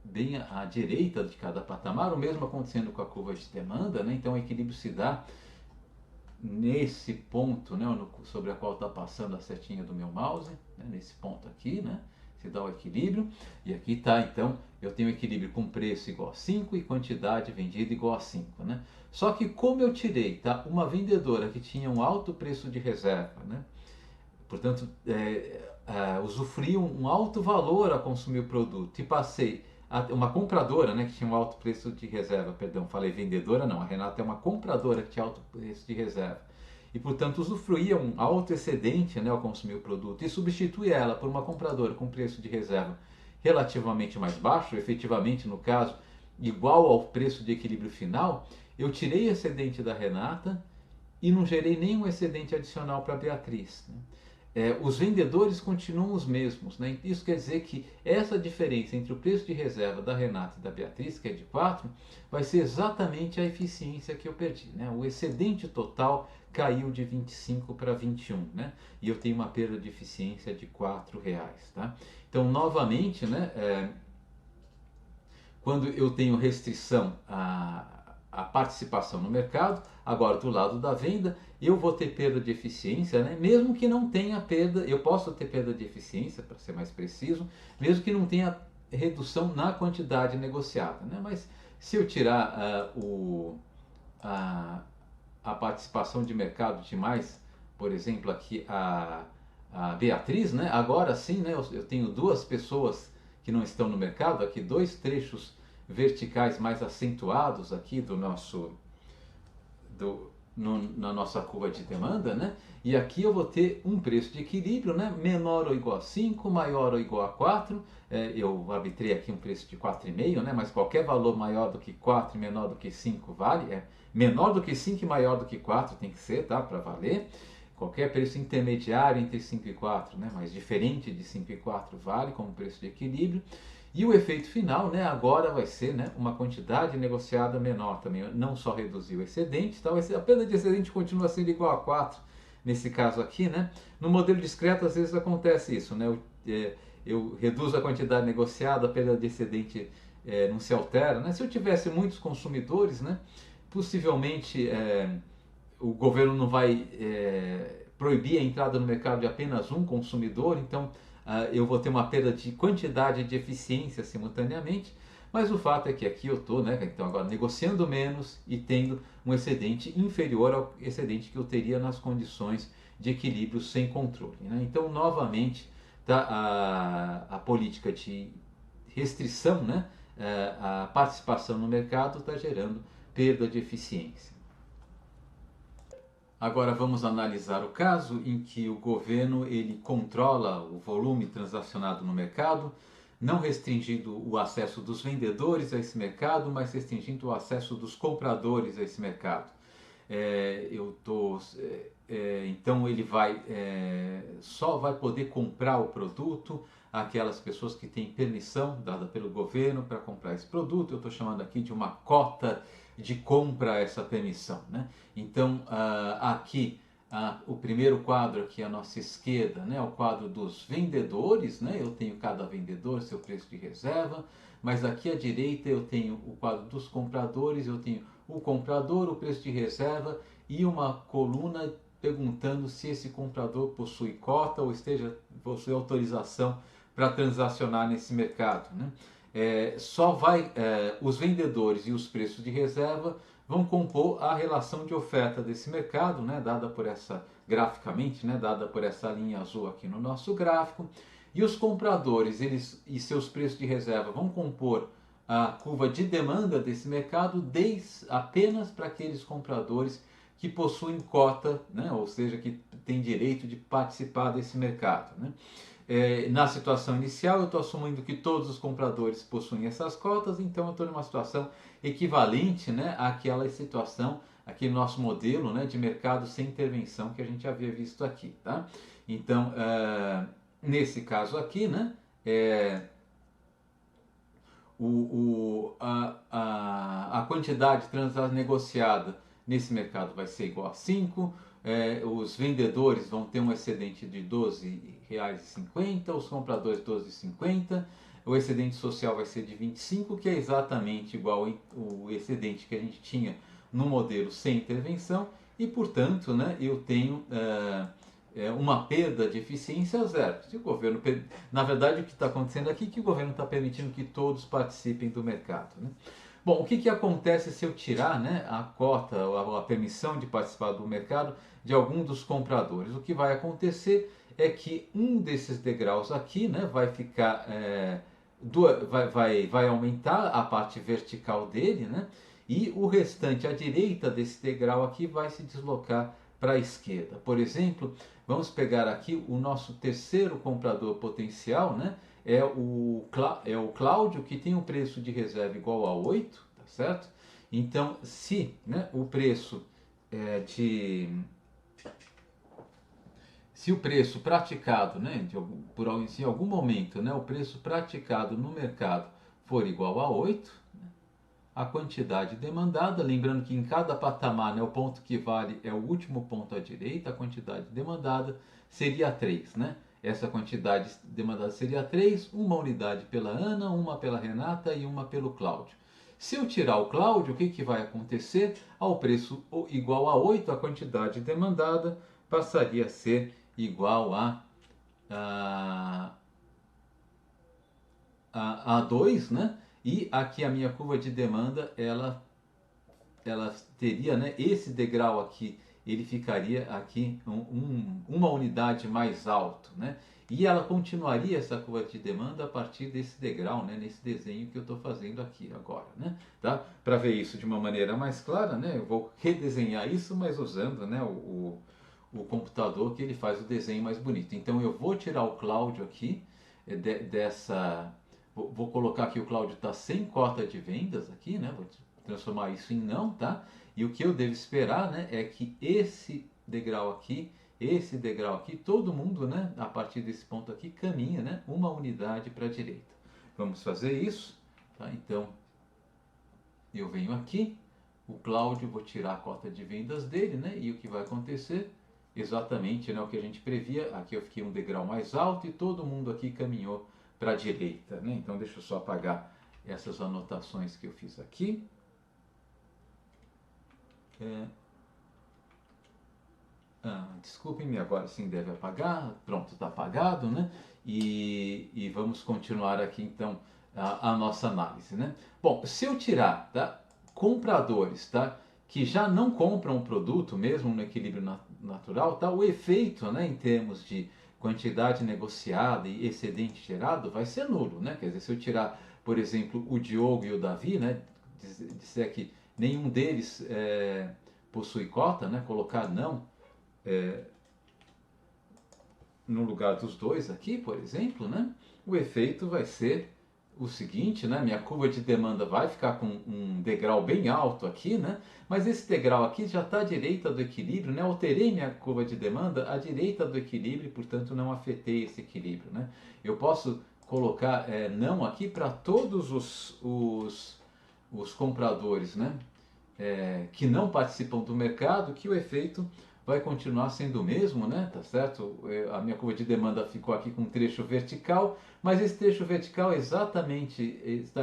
bem à direita de cada patamar, o mesmo acontecendo com a curva de demanda, né? Então o equilíbrio se dá nesse ponto, né, sobre a qual está passando a setinha do meu mouse, né, nesse ponto aqui, né, se dá o equilíbrio, e aqui está, então, eu tenho equilíbrio com preço igual a 5 e quantidade vendida igual a 5, né? Só que como eu tirei, tá, uma vendedora que tinha um alto preço de reserva, né, portanto, usufruí um alto valor a consumir o produto e passei uma compradora, né, que tinha um alto preço de reserva, perdão, falei vendedora, não, a Renata é uma compradora que tinha alto preço de reserva e, portanto, usufruía um alto excedente, né, ao consumir o produto e substitui ela por uma compradora com preço de reserva relativamente mais baixo, efetivamente, no caso, igual ao preço de equilíbrio final, eu tirei o excedente da Renata e não gerei nenhum excedente adicional para a Beatriz, né? Os vendedores continuam os mesmos, né? Isso quer dizer que essa diferença entre o preço de reserva da Renata e da Beatriz, que é de 4, vai ser exatamente a eficiência que eu perdi, né? O excedente total caiu de 25 para 21, né? E eu tenho uma perda de eficiência de R$ 4, tá? Então, novamente, né, quando eu tenho restrição à participação no mercado, agora do lado da venda, eu vou ter perda de eficiência, né? Mesmo que não tenha perda, eu posso ter perda de eficiência, para ser mais preciso, mesmo que não tenha redução na quantidade negociada, né? Mas se eu tirar a, a participação de mercado de mais, por exemplo, aqui a Beatriz, né? Agora sim, né? Eu tenho duas pessoas que não estão no mercado, aqui dois trechos verticais mais acentuados aqui do nosso na nossa curva de demanda, né? E aqui eu vou ter um preço de equilíbrio, né? Menor ou igual a 5, maior ou igual a 4. Eu arbitrei aqui um preço de 4,5, né? Mas qualquer valor maior do que 4 e menor do que 5 vale. Menor do que 5 e maior do que 4 tem que ser, tá? Para valer. Qualquer preço intermediário entre 5 e 4, né? Mas diferente de 5 e 4 vale como preço de equilíbrio. E o efeito final, né, agora vai ser, né, uma quantidade negociada menor também, não só reduzir o excedente, tá? A perda de excedente continua sendo igual a 4 nesse caso aqui, né? No modelo discreto às vezes acontece isso, né? Eu reduzo a quantidade negociada, a perda de excedente não se altera, né? Se eu tivesse muitos consumidores, né, possivelmente o governo não vai proibir a entrada no mercado de apenas um consumidor, então eu vou ter uma perda de quantidade e de eficiência simultaneamente, mas o fato é que aqui eu estou, né, então agora negociando menos e tendo um excedente inferior ao excedente que eu teria nas condições de equilíbrio sem controle, né? Então, novamente, tá, a política de restrição, né, a participação no mercado está gerando perda de eficiência. Agora vamos analisar o caso em que o governo ele controla o volume transacionado no mercado, não restringindo o acesso dos vendedores a esse mercado, mas restringindo o acesso dos compradores a esse mercado. Então ele só vai poder comprar o produto aquelas pessoas que têm permissão dada pelo governo para comprar esse produto. Eu estou chamando aqui de uma cota de compra essa permissão, né? Então aqui o primeiro quadro aqui à nossa esquerda, né, é o quadro dos vendedores, né? Eu tenho cada vendedor seu preço de reserva, mas aqui à direita eu tenho o quadro dos compradores, eu tenho o comprador, o preço de reserva e uma coluna perguntando se esse comprador possui cota ou possui autorização para transacionar nesse mercado, né? Os vendedores e os preços de reserva vão compor a relação de oferta desse mercado, né, dada por graficamente, né, dada por essa linha azul aqui no nosso gráfico, e os compradores e seus preços de reserva vão compor a curva de demanda desse mercado apenas para aqueles compradores que possuem cota, né, ou seja, que têm direito de participar desse mercado, né? Na situação inicial, eu estou assumindo que todos os compradores possuem essas cotas, então eu estou numa situação equivalente, né, àquela situação, aquele nosso modelo, né, de mercado sem intervenção que a gente havia visto aqui, tá? Então, nesse caso aqui, né, a quantidade transacional negociada nesse mercado vai ser igual a 5, os vendedores vão ter um excedente de R$ 12,50, os compradores 12,50, o excedente social vai ser de 25, que é exatamente igual ao excedente que a gente tinha no modelo sem intervenção, e portanto, né, eu tenho uma perda de eficiência zero. Se o governo, na verdade, o que está acontecendo aqui é que o governo está permitindo que todos participem do mercado, né? Bom, o que acontece se eu tirar, né, a cota, a permissão de participar do mercado de algum dos compradores? O que vai acontecer é que um desses degraus aqui, né, vai ficar, vai aumentar a parte vertical dele, né, e o restante, à direita desse degrau aqui, vai se deslocar para a esquerda. Por exemplo, vamos pegar aqui o nosso terceiro comprador potencial, né? É o Cláudio, que tem um preço de reserva igual a 8, tá certo? Então, se, né, o preço se o preço praticado, né, em algum momento, né, o preço praticado no mercado for igual a 8, a quantidade demandada, lembrando que em cada patamar, né, o ponto que vale é o último ponto à direita, a quantidade demandada seria 3, né? Essa quantidade demandada seria 3, uma unidade pela Ana, uma pela Renata e uma pelo Cláudio. Se eu tirar o Cláudio, o que vai acontecer? Ao preço igual a 8, a quantidade demandada passaria a ser igual a 2, né? E aqui a minha curva de demanda, ela teria, né, esse degrau aqui, ele ficaria aqui uma unidade mais alto, né? E ela continuaria essa curva de demanda a partir desse degrau, né, nesse desenho que eu estou fazendo aqui agora, né? Tá? Para ver isso de uma maneira mais clara, né, eu vou redesenhar isso, mas usando, né, o computador, que ele faz o desenho mais bonito. Então eu vou tirar o Cláudio aqui dessa. Vou colocar aqui o Cláudio está sem cota de vendas aqui, né? Vou transformar isso em não, tá? E o que eu devo esperar, né, é que esse degrau aqui, todo mundo, né, a partir desse ponto aqui, caminha, né, uma unidade para a direita. Vamos fazer isso, tá? Então, eu venho aqui, o Cláudio, vou tirar a cota de vendas dele, né? E o que vai acontecer? Exatamente, né, o que a gente previa. Aqui eu fiquei um degrau mais alto e todo mundo aqui caminhou para a direita, né? Então deixa eu só apagar essas anotações que eu fiz aqui. Desculpem-me, agora sim deve apagar. Pronto, está apagado, né? E vamos continuar aqui então a nossa análise, né? Bom, se eu tirar, tá, compradores, tá, que já não compram o produto, mesmo no equilíbrio natural, tá, o efeito, né, em termos de quantidade negociada e excedente gerado vai ser nulo, né? Quer dizer, se eu tirar, por exemplo, o Diogo e o Davi, né, disser que nenhum deles possui cota, né, colocar não no lugar dos dois aqui, por exemplo, né, o efeito vai ser o seguinte, né, minha curva de demanda vai ficar com um degrau bem alto aqui, né, mas esse degrau aqui já está à direita do equilíbrio, né, alterei minha curva de demanda à direita do equilíbrio, portanto não afetei esse equilíbrio, né. Eu posso colocar não aqui para todos os compradores, né, que não participam do mercado, que o efeito vai continuar sendo o mesmo, né? Tá certo? A minha curva de demanda ficou aqui com um trecho vertical, mas esse trecho vertical está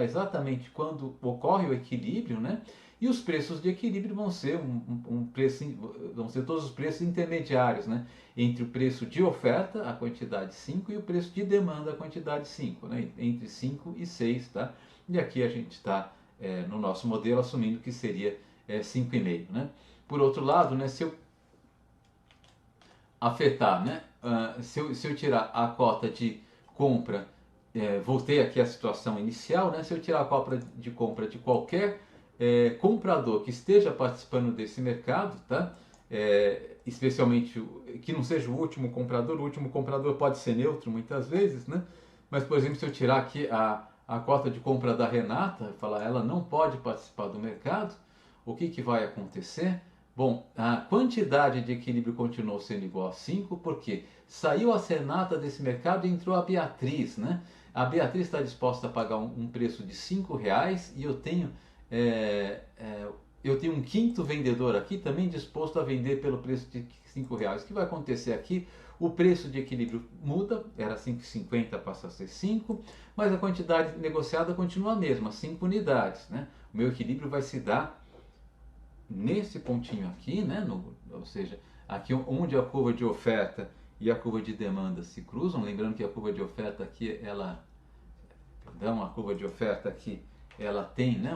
exatamente quando ocorre o equilíbrio, né? E os preços de equilíbrio vão ser vão ser todos os preços intermediários, né? Entre o preço de oferta, a quantidade 5, e o preço de demanda, a quantidade 5, né? Entre 5 e 6, tá? E aqui a gente está no nosso modelo assumindo que seria 5,5, né? Por outro lado, né, se eu afetar, né? Se eu tirar a cota de compra, voltei aqui à situação inicial, né? Se eu tirar a cota de compra de qualquer comprador que esteja participando desse mercado, tá? Especialmente que não seja o último comprador pode ser neutro muitas vezes, né? Mas, por exemplo, se eu tirar aqui a cota de compra da Renata, falar ela não pode participar do mercado, o que vai acontecer? Bom, a quantidade de equilíbrio continuou sendo igual a 5, porque saiu a Renata desse mercado e entrou a Beatriz, né? A Beatriz está disposta a pagar um preço de R$ 5 e é, é, eu tenho um quinto vendedor aqui também disposto a vender pelo preço de R$ 5. O que vai acontecer aqui? O preço de equilíbrio muda, era 5,50, passa a ser 5, mas a quantidade negociada continua a mesma, 5 unidades, né? O meu equilíbrio vai se dar nesse pontinho aqui, né? Ou seja, aqui onde a curva de oferta e a curva de demanda se cruzam, lembrando que a curva de oferta aqui, a curva de oferta aqui, ela tem, né,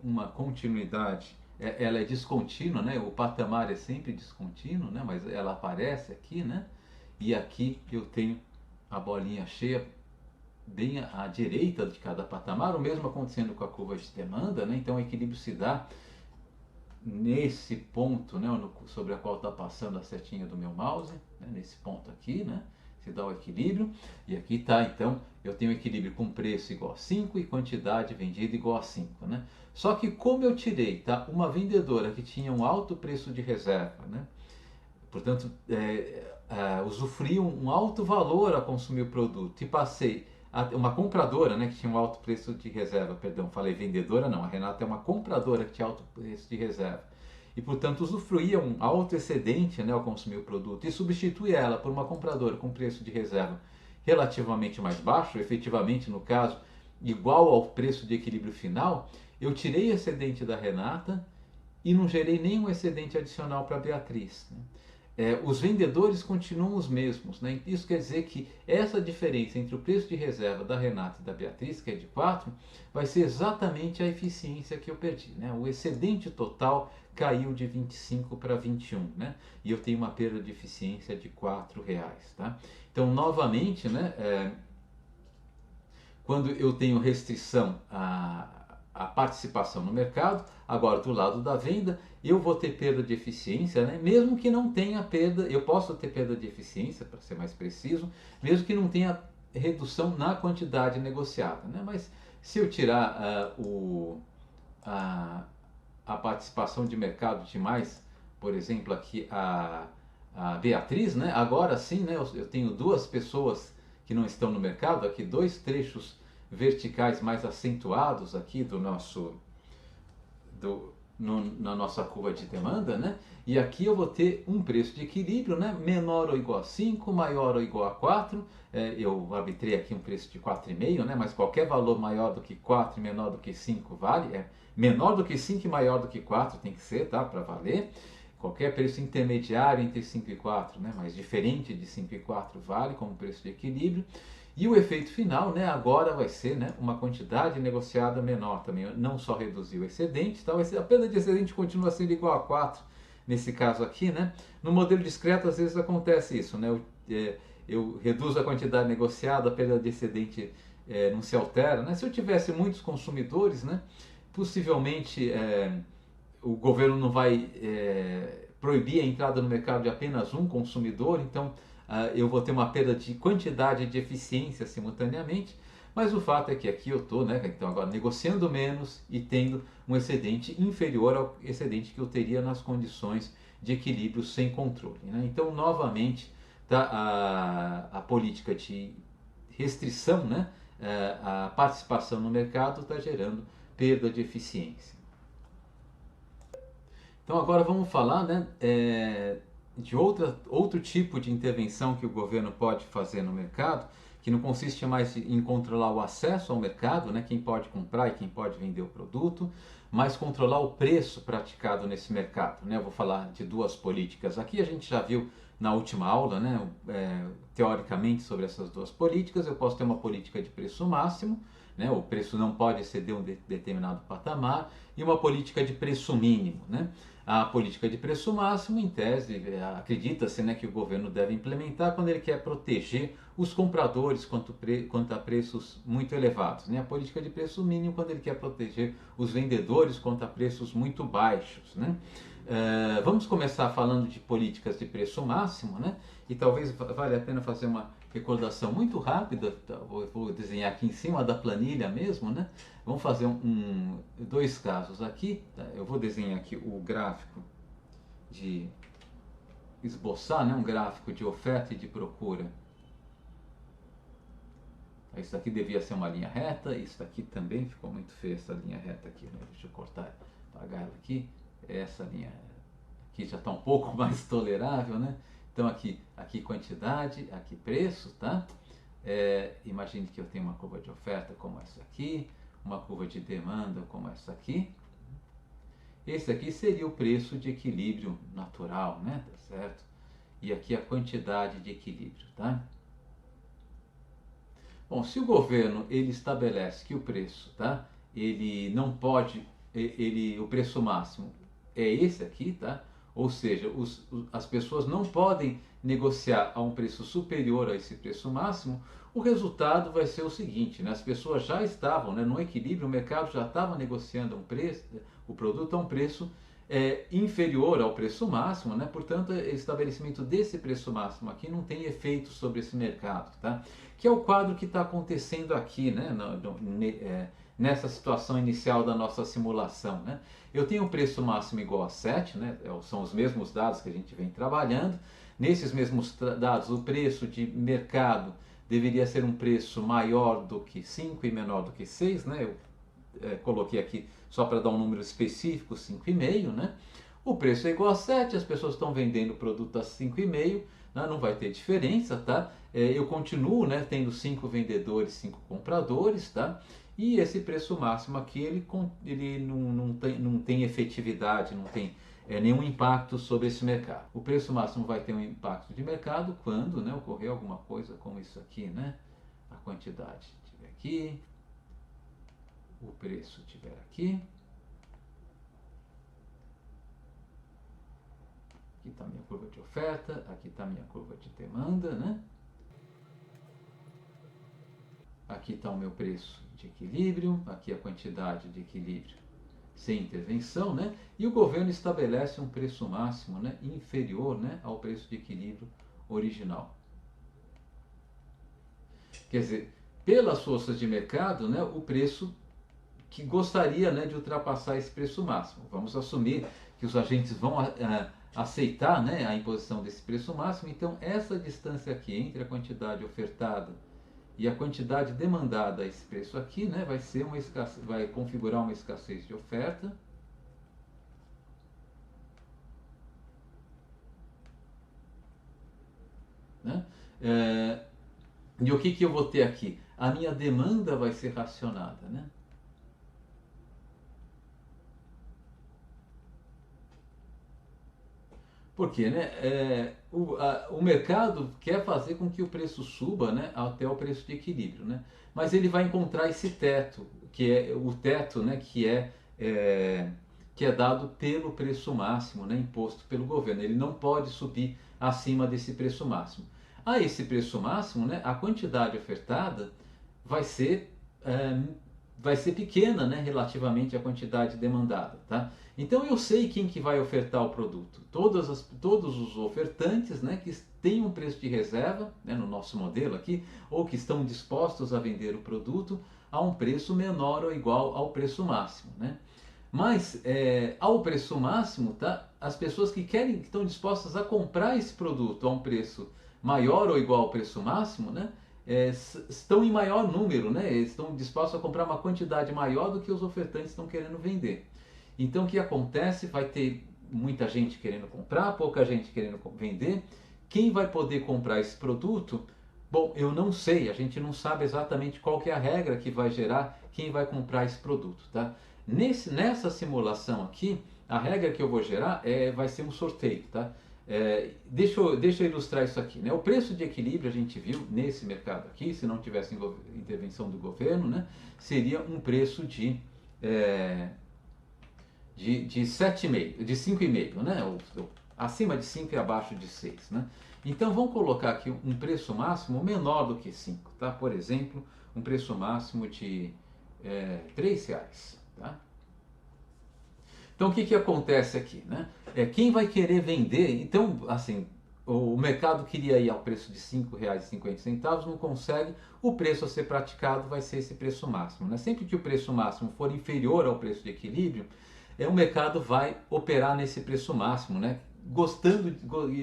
uma continuidade, ela é descontínua, né? O patamar é sempre descontínuo, né? Mas ela aparece aqui, né? E aqui eu tenho a bolinha cheia bem à direita de cada patamar, o mesmo acontecendo com a curva de demanda, né? Então o equilíbrio se dá nesse ponto, né, sobre a qual está passando a setinha do meu mouse, né, nesse ponto aqui, né, se dá o equilíbrio, e aqui está, então, eu tenho equilíbrio com preço igual a 5 e quantidade vendida igual a 5, né? Só que como eu tirei, tá, uma vendedora que tinha um alto preço de reserva, né, portanto, usufruía um alto valor a consumir o produto e passei uma compradora, né, que tinha um alto preço de reserva, perdão, falei vendedora não, a Renata é uma compradora que tinha alto preço de reserva e portanto usufruía um alto excedente, né, ao consumir o produto e substitui ela por uma compradora com preço de reserva relativamente mais baixo, efetivamente no caso igual ao preço de equilíbrio final, eu tirei o excedente da Renata e não gerei nenhum excedente adicional para a Beatriz, né? Os vendedores continuam os mesmos, né? Isso quer dizer que essa diferença entre o preço de reserva da Renata e da Beatriz, que é de 4, vai ser exatamente a eficiência que eu perdi, né? O excedente total caiu de 25 para 21, né? E eu tenho uma perda de eficiência de R$ 4, tá? Então, novamente, né, quando eu tenho restrição à participação no mercado, agora do lado da venda, eu vou ter perda de eficiência, né? Mesmo que não tenha perda, eu posso ter perda de eficiência, para ser mais preciso, mesmo que não tenha redução na quantidade negociada, né? Mas se eu tirar a participação de mercado de mais, por exemplo, aqui a Beatriz, né? Agora sim, né? Eu tenho duas pessoas que não estão no mercado, aqui dois trechos verticais mais acentuados aqui do nosso na nossa curva de demanda, né? E aqui eu vou ter um preço de equilíbrio, né? Menor ou igual a 5, maior ou igual a 4. Eu arbitrei aqui um preço de 4,5, né? Mas qualquer valor maior do que 4 e menor do que 5 vale. Menor do que 5 e maior do que 4 tem que ser, tá? Para valer. Qualquer preço intermediário entre 5 e 4, né? Mas diferente de 5 e 4 vale como preço de equilíbrio. E o efeito final, né, agora vai ser, né, uma quantidade negociada menor também. Não só reduzir o excedente, tá? A perda de excedente continua sendo igual a 4 nesse caso aqui, né? No modelo discreto às vezes acontece isso, né? Eu reduzo a quantidade negociada, a perda de excedente não se altera, né? Se eu tivesse muitos consumidores, né, possivelmente o governo não vai proibir a entrada no mercado de apenas um consumidor, então eu vou ter uma perda de quantidade de eficiência simultaneamente, mas o fato é que aqui eu estou, né, então agora negociando menos e tendo um excedente inferior ao excedente que eu teria nas condições de equilíbrio sem controle, né? Então, novamente, tá, a política de restrição, né, a participação no mercado está gerando perda de eficiência. Então agora vamos falar, né, de outro tipo de intervenção que o governo pode fazer no mercado, que não consiste mais em controlar o acesso ao mercado, né, quem pode comprar e quem pode vender o produto, mas controlar o preço praticado nesse mercado, né? Eu vou falar de duas políticas aqui, a gente já viu na última aula, né, teoricamente sobre essas duas políticas. Eu posso ter uma política de preço máximo, né, o preço não pode exceder um determinado patamar, e uma política de preço mínimo, né? A política de preço máximo, em tese, acredita-se, né, que o governo deve implementar quando ele quer proteger os compradores quanto a preços muito elevados, né? A política de preço mínimo quando ele quer proteger os vendedores quanto a preços muito baixos, né? Vamos começar falando de políticas de preço máximo, né? E talvez valha a pena fazer uma recordação muito rápida. Vou desenhar aqui em cima da planilha mesmo, né? Vamos fazer dois casos aqui. Tá? Eu vou desenhar aqui o gráfico de esboçar, né? Um gráfico de oferta e de procura. Isso aqui devia ser uma linha reta, isso aqui também ficou muito feio, essa linha reta aqui, né? Deixa eu cortar, apagar ela aqui. Essa linha aqui já está um pouco mais tolerável, né? Então aqui quantidade, aqui preço, tá? Imagine que eu tenho uma curva de oferta como essa aqui, uma curva de demanda como essa aqui. Esse aqui seria o preço de equilíbrio natural, né? Tá certo? E aqui a quantidade de equilíbrio, tá? Bom, se o governo ele estabelece que o preço, tá? Ele não pode, o preço máximo é esse aqui, tá? Ou seja, as pessoas não podem negociar a um preço superior a esse preço máximo. O resultado vai ser o seguinte, né? As pessoas já estavam, né, no equilíbrio, o mercado já estava negociando o produto a um preço inferior ao preço máximo, né? Portanto, o estabelecimento desse preço máximo aqui não tem efeito sobre esse mercado, tá? Que é o quadro que está acontecendo aqui, né? Nessa situação inicial da nossa simulação, né? Eu tenho um preço máximo igual a 7, né? São os mesmos dados que a gente vem trabalhando. Nesses mesmos dados, o preço de mercado deveria ser um preço maior do que 5 e menor do que 6, né? Eu coloquei aqui só para dar um número específico, 5,5, né? O preço é igual a 7, as pessoas estão vendendo o produto a 5,5, né? Não vai ter diferença, tá? Eu continuo, né, tendo 5 vendedores, 5 compradores, tá? E esse preço máximo aqui, ele não tem efetividade, não tem nenhum impacto sobre esse mercado. O preço máximo vai ter um impacto de mercado quando, né, ocorrer alguma coisa como isso aqui, né? A quantidade estiver aqui, o preço estiver aqui. Aqui está a minha curva de oferta, aqui está a minha curva de demanda, né? Aqui está o meu preço de equilíbrio, aqui a quantidade de equilíbrio sem intervenção, né? E o governo estabelece um preço máximo, né, inferior, né, ao preço de equilíbrio original. Quer dizer, pelas forças de mercado, né, o preço que gostaria, né, de ultrapassar esse preço máximo. Vamos assumir que os agentes vão aceitar, né, a imposição desse preço máximo. Então, essa distância aqui entre a quantidade ofertada e a quantidade demandada a esse preço aqui, né, vai configurar uma escassez de oferta. Né? E o que eu vou ter aqui? A minha demanda vai ser racionada, né? Porque, né, o mercado quer fazer com que o preço suba, né, até o preço de equilíbrio, né? Mas ele vai encontrar esse teto, que é o teto, né, que é dado pelo preço máximo, né, imposto pelo governo. Ele não pode subir acima desse preço máximo. A esse preço máximo, né, a quantidade ofertada vai ser pequena, né, relativamente à quantidade demandada, tá? Então eu sei quem que vai ofertar o produto. Todos os ofertantes, né, que têm um preço de reserva, né, no nosso modelo aqui, ou que estão dispostos a vender o produto a um preço menor ou igual ao preço máximo, né? Mas ao preço máximo, tá, as pessoas que estão dispostas a comprar esse produto a um preço maior ou igual ao preço máximo, né, estão em maior número, né? Estão dispostos a comprar uma quantidade maior do que os ofertantes estão querendo vender. Então o que acontece? Vai ter muita gente querendo comprar, pouca gente querendo vender. Quem vai poder comprar esse produto? Bom, eu não sei, a gente não sabe exatamente qual que é a regra que vai gerar quem vai comprar esse produto, tá? Nessa simulação aqui, a regra que eu vou gerar vai ser um sorteio, tá? Deixa eu ilustrar isso aqui, né? O preço de equilíbrio a gente viu nesse mercado aqui, se não tivesse intervenção do governo, né, seria um preço de 7,5, de 5,5, né? Acima de 5 e abaixo de 6, né? Então vamos colocar aqui um preço máximo menor do que 5, tá? Por exemplo, um preço máximo de R$3, tá? Então o que acontece aqui, né? Quem vai querer vender, então assim, o mercado queria ir ao preço de R$ 5,50, não consegue, o preço a ser praticado vai ser esse preço máximo, né? Sempre que o preço máximo for inferior ao preço de equilíbrio, o mercado vai operar nesse preço máximo, né?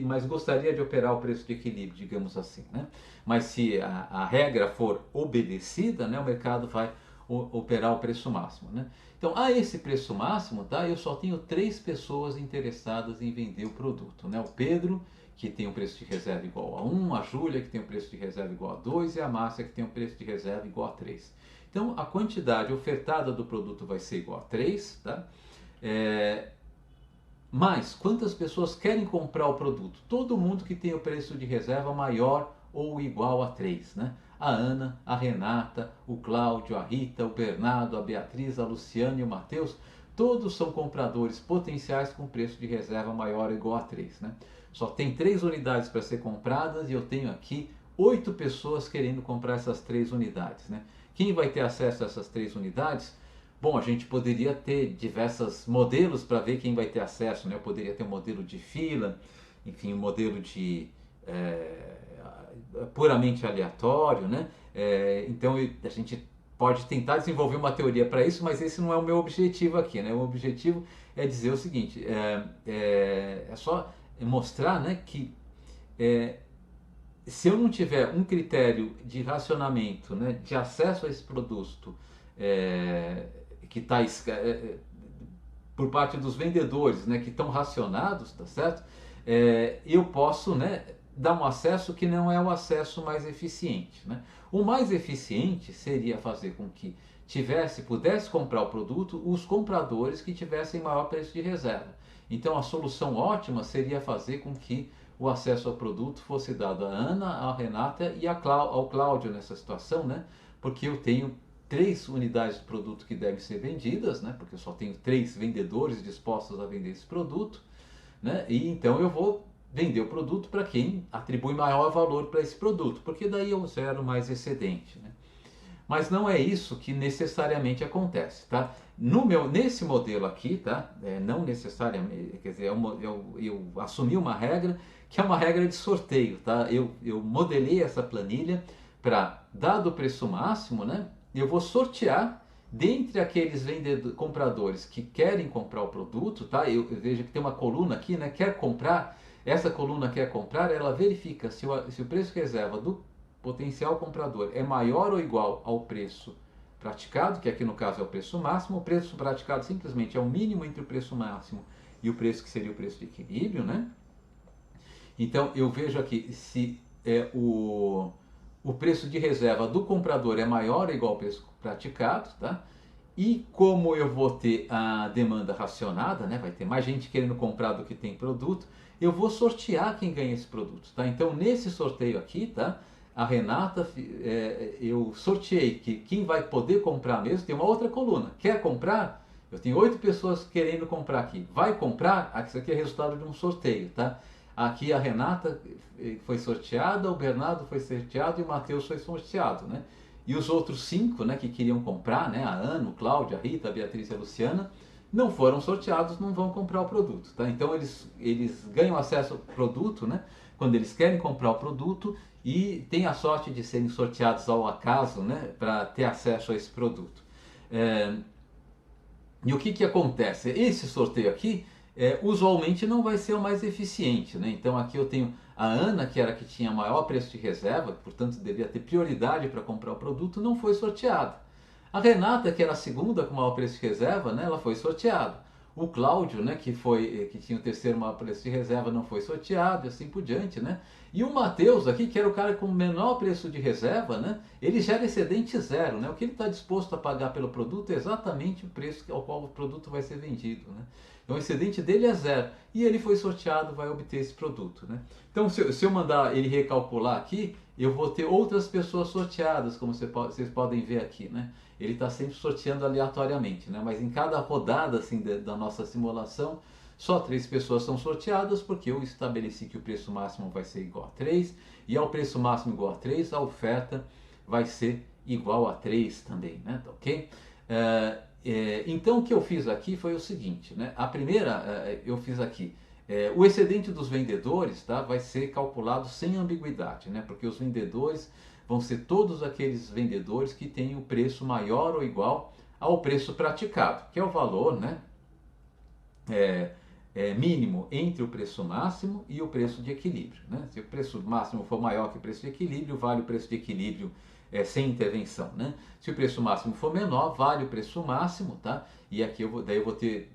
Mas gostaria de operar o preço de equilíbrio, digamos assim, né? Mas se a regra for obedecida, né, o mercado vai operar o preço máximo, né? Então, a esse preço máximo, tá? Eu só tenho 3 pessoas interessadas em vender o produto, né? O Pedro, que tem um preço de reserva igual a 1, a Júlia, que tem um preço de reserva igual a 2 e a Márcia, que tem um preço de reserva igual a 3. Então, a quantidade ofertada do produto vai ser igual a 3, tá? Mas quantas pessoas querem comprar o produto? Todo mundo que tem o preço de reserva maior ou igual a 3, né? A Ana, a Renata, o Cláudio, a Rita, o Bernardo, a Beatriz, a Luciana e o Matheus, todos são compradores potenciais com preço de reserva maior ou igual a 3, né? Só tem 3 unidades para ser compradas e eu tenho aqui 8 pessoas querendo comprar essas 3 unidades, né? Quem vai ter acesso a essas 3 unidades? Bom, a gente poderia ter diversos modelos para ver quem vai ter acesso, né? Eu poderia ter um modelo de fila, enfim, um modelo de puramente aleatório, né? Então a gente pode tentar desenvolver uma teoria para isso, mas esse não é o meu objetivo aqui, né? O objetivo é dizer o seguinte: é só mostrar, né, que se eu não tiver um critério de racionamento, né, de acesso a esse produto que está por parte dos vendedores, né, que estão racionados, tá certo? Eu posso, né, dar um acesso que não é o acesso mais eficiente, né? O mais eficiente seria fazer com que pudesse comprar o produto os compradores que tivessem maior preço de reserva. Então a solução ótima seria fazer com que o acesso ao produto fosse dado à Ana, à Renata e ao Cláudio nessa situação, né? Porque eu tenho 3 unidades de produto que devem ser vendidas, né? Porque eu só tenho 3 vendedores dispostos a vender esse produto, né? E então eu vou vender o produto para quem atribui maior valor para esse produto, porque daí eu gero mais excedente, né? Mas não é isso que necessariamente acontece, tá? Nesse modelo aqui, tá? Não necessariamente, quer dizer, eu assumi uma regra que é uma regra de sorteio, tá? Eu modelei essa planilha para, dado o preço máximo, né? Eu vou sortear dentre aqueles compradores que querem comprar o produto, tá? Eu vejo que tem uma coluna aqui, né? Quer comprar, essa coluna quer comprar, ela verifica se o preço reserva do potencial comprador é maior ou igual ao preço praticado, que aqui no caso é o preço máximo. O preço praticado simplesmente é o mínimo entre o preço máximo e o preço que seria o preço de equilíbrio, né? Então eu vejo aqui se o preço de reserva do comprador é maior ou igual ao preço praticado, tá? E como eu vou ter a demanda racionada, né? Vai ter mais gente querendo comprar do que tem produto, eu vou sortear quem ganha esse produto, tá? Então nesse sorteio aqui, tá? A Renata, eu sorteei que quem vai poder comprar mesmo, tem uma outra coluna. Quer comprar? Eu tenho 8 pessoas querendo comprar aqui. Vai comprar? Isso aqui é resultado de um sorteio, tá? Aqui a Renata foi sorteada, o Bernardo foi sorteado e o Matheus foi sorteado, né? E os outros 5, né, que queriam comprar, né, a Ana, o Cláudio, a Rita, a Beatriz e a Luciana, não foram sorteados, não vão comprar o produto, tá? Então eles ganham acesso ao produto, né, quando eles querem comprar o produto e têm a sorte de serem sorteados ao acaso, né, para ter acesso a esse produto. E o que acontece? Esse sorteio aqui, usualmente não vai ser o mais eficiente, né? Então aqui eu tenho a Ana, que era a que tinha maior preço de reserva, portanto devia ter prioridade para comprar o produto, não foi sorteada. A Renata, que era a segunda com maior preço de reserva, né, ela foi sorteada. O Cláudio, né, que tinha o terceiro maior preço de reserva, não foi sorteado, e assim por diante, né? E o Matheus aqui, que era o cara com o menor preço de reserva, né, ele gera excedente zero, né? O que ele está disposto a pagar pelo produto é exatamente o preço ao qual o produto vai ser vendido, né? Então o excedente dele é zero e ele foi sorteado, vai obter esse produto, né? Então se eu mandar ele recalcular aqui, eu vou ter outras pessoas sorteadas, como vocês podem ver aqui, né? Ele está sempre sorteando aleatoriamente, né? Mas em cada rodada assim, da nossa simulação, só 3 pessoas são sorteadas, porque eu estabeleci que o preço máximo vai ser igual a 3, e ao preço máximo igual a 3, a oferta vai ser igual a 3 também, né? Ok? Então o que eu fiz aqui foi o seguinte, né? A primeira, eu fiz aqui, o excedente dos vendedores, tá, vai ser calculado sem ambiguidade, né? Porque os vendedores vão ser todos aqueles vendedores que têm o preço maior ou igual ao preço praticado, que é o valor, né, mínimo entre o preço máximo e o preço de equilíbrio, né? Se o preço máximo for maior que o preço de equilíbrio, vale o preço de equilíbrio sem intervenção, né? Se o preço máximo for menor, vale o preço máximo, tá? E aqui daí eu vou ter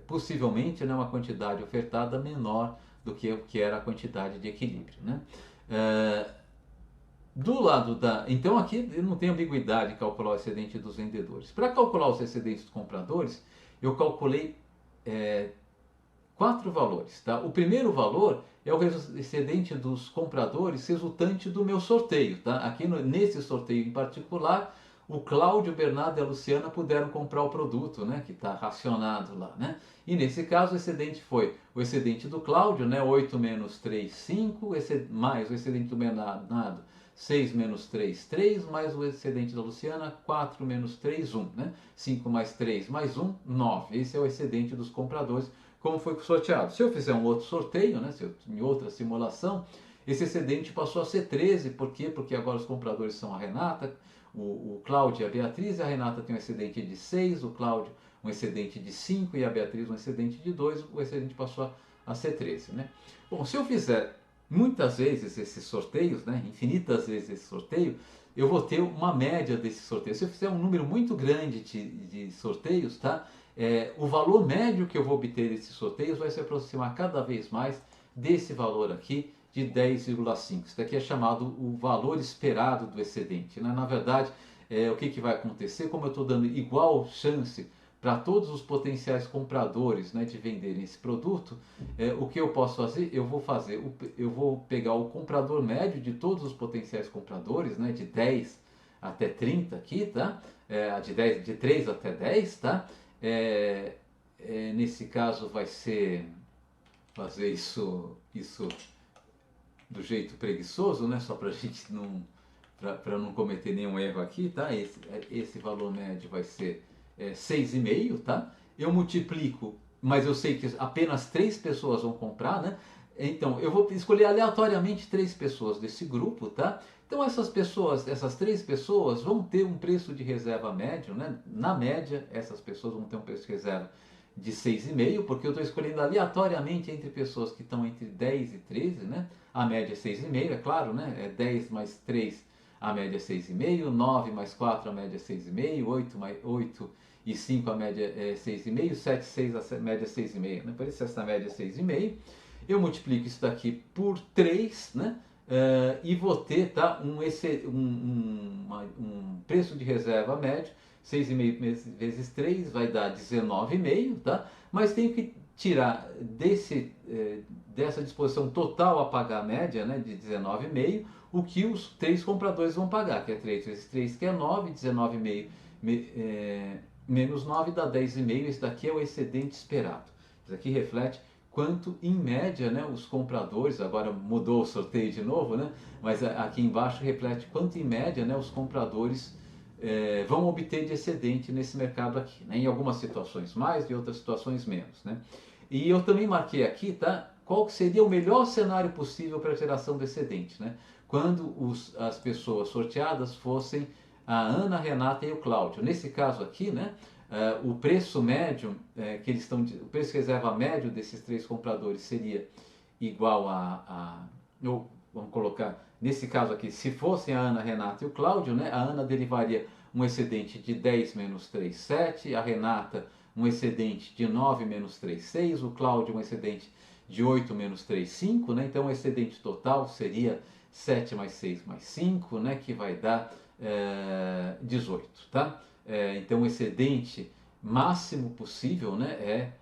possivelmente, né, uma quantidade ofertada menor do que era a quantidade de equilíbrio, né? Do lado da... Então aqui eu não tenho ambiguidade em calcular o excedente dos vendedores. Para calcular os excedentes dos compradores, eu calculei 4 valores, tá? O primeiro valor é o excedente dos compradores resultante do meu sorteio, tá? Aqui nesse sorteio em particular, o Cláudio, o Bernardo e a Luciana puderam comprar o produto, né, que está racionado lá, né? E nesse caso o excedente foi o excedente do Cláudio, né, 8 menos 3, 5, mais o excedente do Bernardo, 6 menos 3, 3, mais o excedente da Luciana, 4 menos 3, 1, né? 5 mais 3 mais 1, 9. Esse é o excedente dos compradores, como foi sorteado. Se eu fizer um outro sorteio, né, em outra simulação, esse excedente passou a ser 13. Por quê? Porque agora os compradores são a Renata, o Cláudio e a Beatriz. A Renata tem um excedente de 6, o Cláudio um excedente de 5 e a Beatriz um excedente de 2. O excedente passou a ser 13. Né? Bom, se eu fizer muitas vezes esses sorteios, né, infinitas vezes esse sorteio, eu vou ter uma média desse sorteio. Se eu fizer um número muito grande de sorteios, tá? O valor médio que eu vou obter desses sorteios vai se aproximar cada vez mais desse valor aqui de 10,5. Isso daqui é chamado o valor esperado do excedente, né? Na verdade, o que vai acontecer? Como eu estou dando igual chance para todos os potenciais compradores, né, de venderem esse produto, o que eu posso fazer? Eu vou pegar o comprador médio de todos os potenciais compradores, né, de 10 até 30 aqui, tá? De 3 até 10, tá? Nesse caso vai ser fazer isso do jeito preguiçoso, né? Só para a gente para não cometer nenhum erro aqui, tá? Esse valor médio vai ser 6,5, tá? Eu multiplico, mas eu sei que apenas 3 pessoas vão comprar, né? Então eu vou escolher aleatoriamente 3 pessoas desse grupo, tá? Então essas 3 pessoas vão ter um preço de reserva médio, né? Na média, essas pessoas vão ter um preço de reserva de 6,5, porque eu estou escolhendo aleatoriamente entre pessoas que estão entre 10 e 13, né? A média é 6,5, é claro, né? 10 mais 3, a média é 6,5, 9 mais 4, a média é 6,5, 8 e 5, a média é 6,5, 7 e 6, a média é 6,5, né? Por isso essa média é 6,5. Eu multiplico isso daqui por 3, né? E vou ter, tá, um preço de reserva médio, 6,5 vezes 3 vai dar 19,5, tá? Mas tenho que tirar dessa disposição total a pagar a média, né, de 19,5, o que os 3 compradores vão pagar, que é 3 vezes 3, que é 9, 19,5 menos 9 dá 10,5, esse daqui é o excedente esperado. Isso aqui reflete quanto em média, né, os compradores, agora mudou o sorteio de novo, né, mas aqui embaixo reflete quanto em média, né, os compradores vão obter de excedente nesse mercado aqui, né, em algumas situações mais, em outras situações menos, né. E eu também marquei aqui, tá, qual seria o melhor cenário possível para a geração de excedente, né, quando as pessoas sorteadas fossem a Ana, a Renata e o Cláudio. Nesse caso aqui, né, o preço médio que eles estão, o preço de reserva médio desses 3 compradores seria igual vamos colocar, nesse caso aqui, se fossem a Ana, a Renata e o Cláudio, né, a Ana derivaria um excedente de 10 menos 3, 7, a Renata um excedente de 9 menos 3, 6, o Cláudio um excedente de 8 menos 3, 5, né, então o excedente total seria 7 mais 6 mais 5, né, que vai dar 18, tá? Então o excedente máximo possível, né,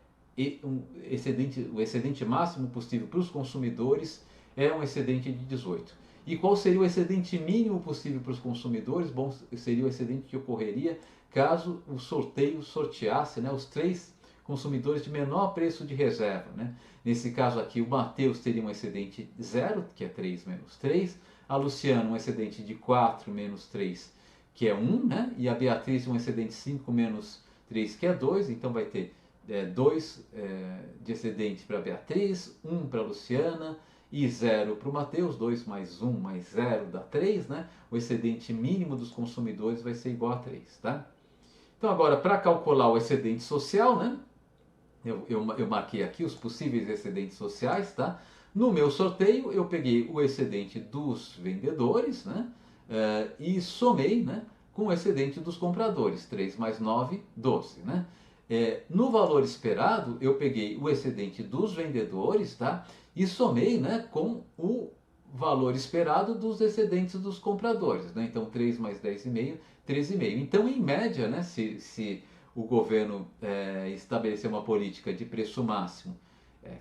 o excedente máximo possível para os consumidores é um excedente de 18. E qual seria o excedente mínimo possível para os consumidores? Bom, seria o excedente que ocorreria caso o sorteio sorteasse, né, os 3 consumidores de menor preço de reserva, né? Nesse caso aqui, o Mateus teria um excedente 0, que é 3 menos 3, a Luciana um excedente de 4 menos 3, que é 1, né? E a Beatriz um excedente 5 menos 3 que é 2, então vai ter 2 de excedente para Beatriz, 1 para Luciana e 0 para o Mateus. 2 mais 1 mais 0 dá 3, né? O excedente mínimo dos consumidores vai ser igual a 3, tá? Então agora, para calcular o excedente social, né? Eu marquei aqui os possíveis excedentes sociais, tá? No meu sorteio, eu peguei o excedente dos vendedores, né? E somei, né, com o excedente dos compradores. 3 mais 9, 12, né? No valor esperado, eu peguei o excedente dos vendedores, tá? E somei, né, com o valor esperado dos excedentes dos compradores, né? Então, 3 mais 10,5, 13,5. Então, em média, né, se o governo estabelecer uma política de preço máximo,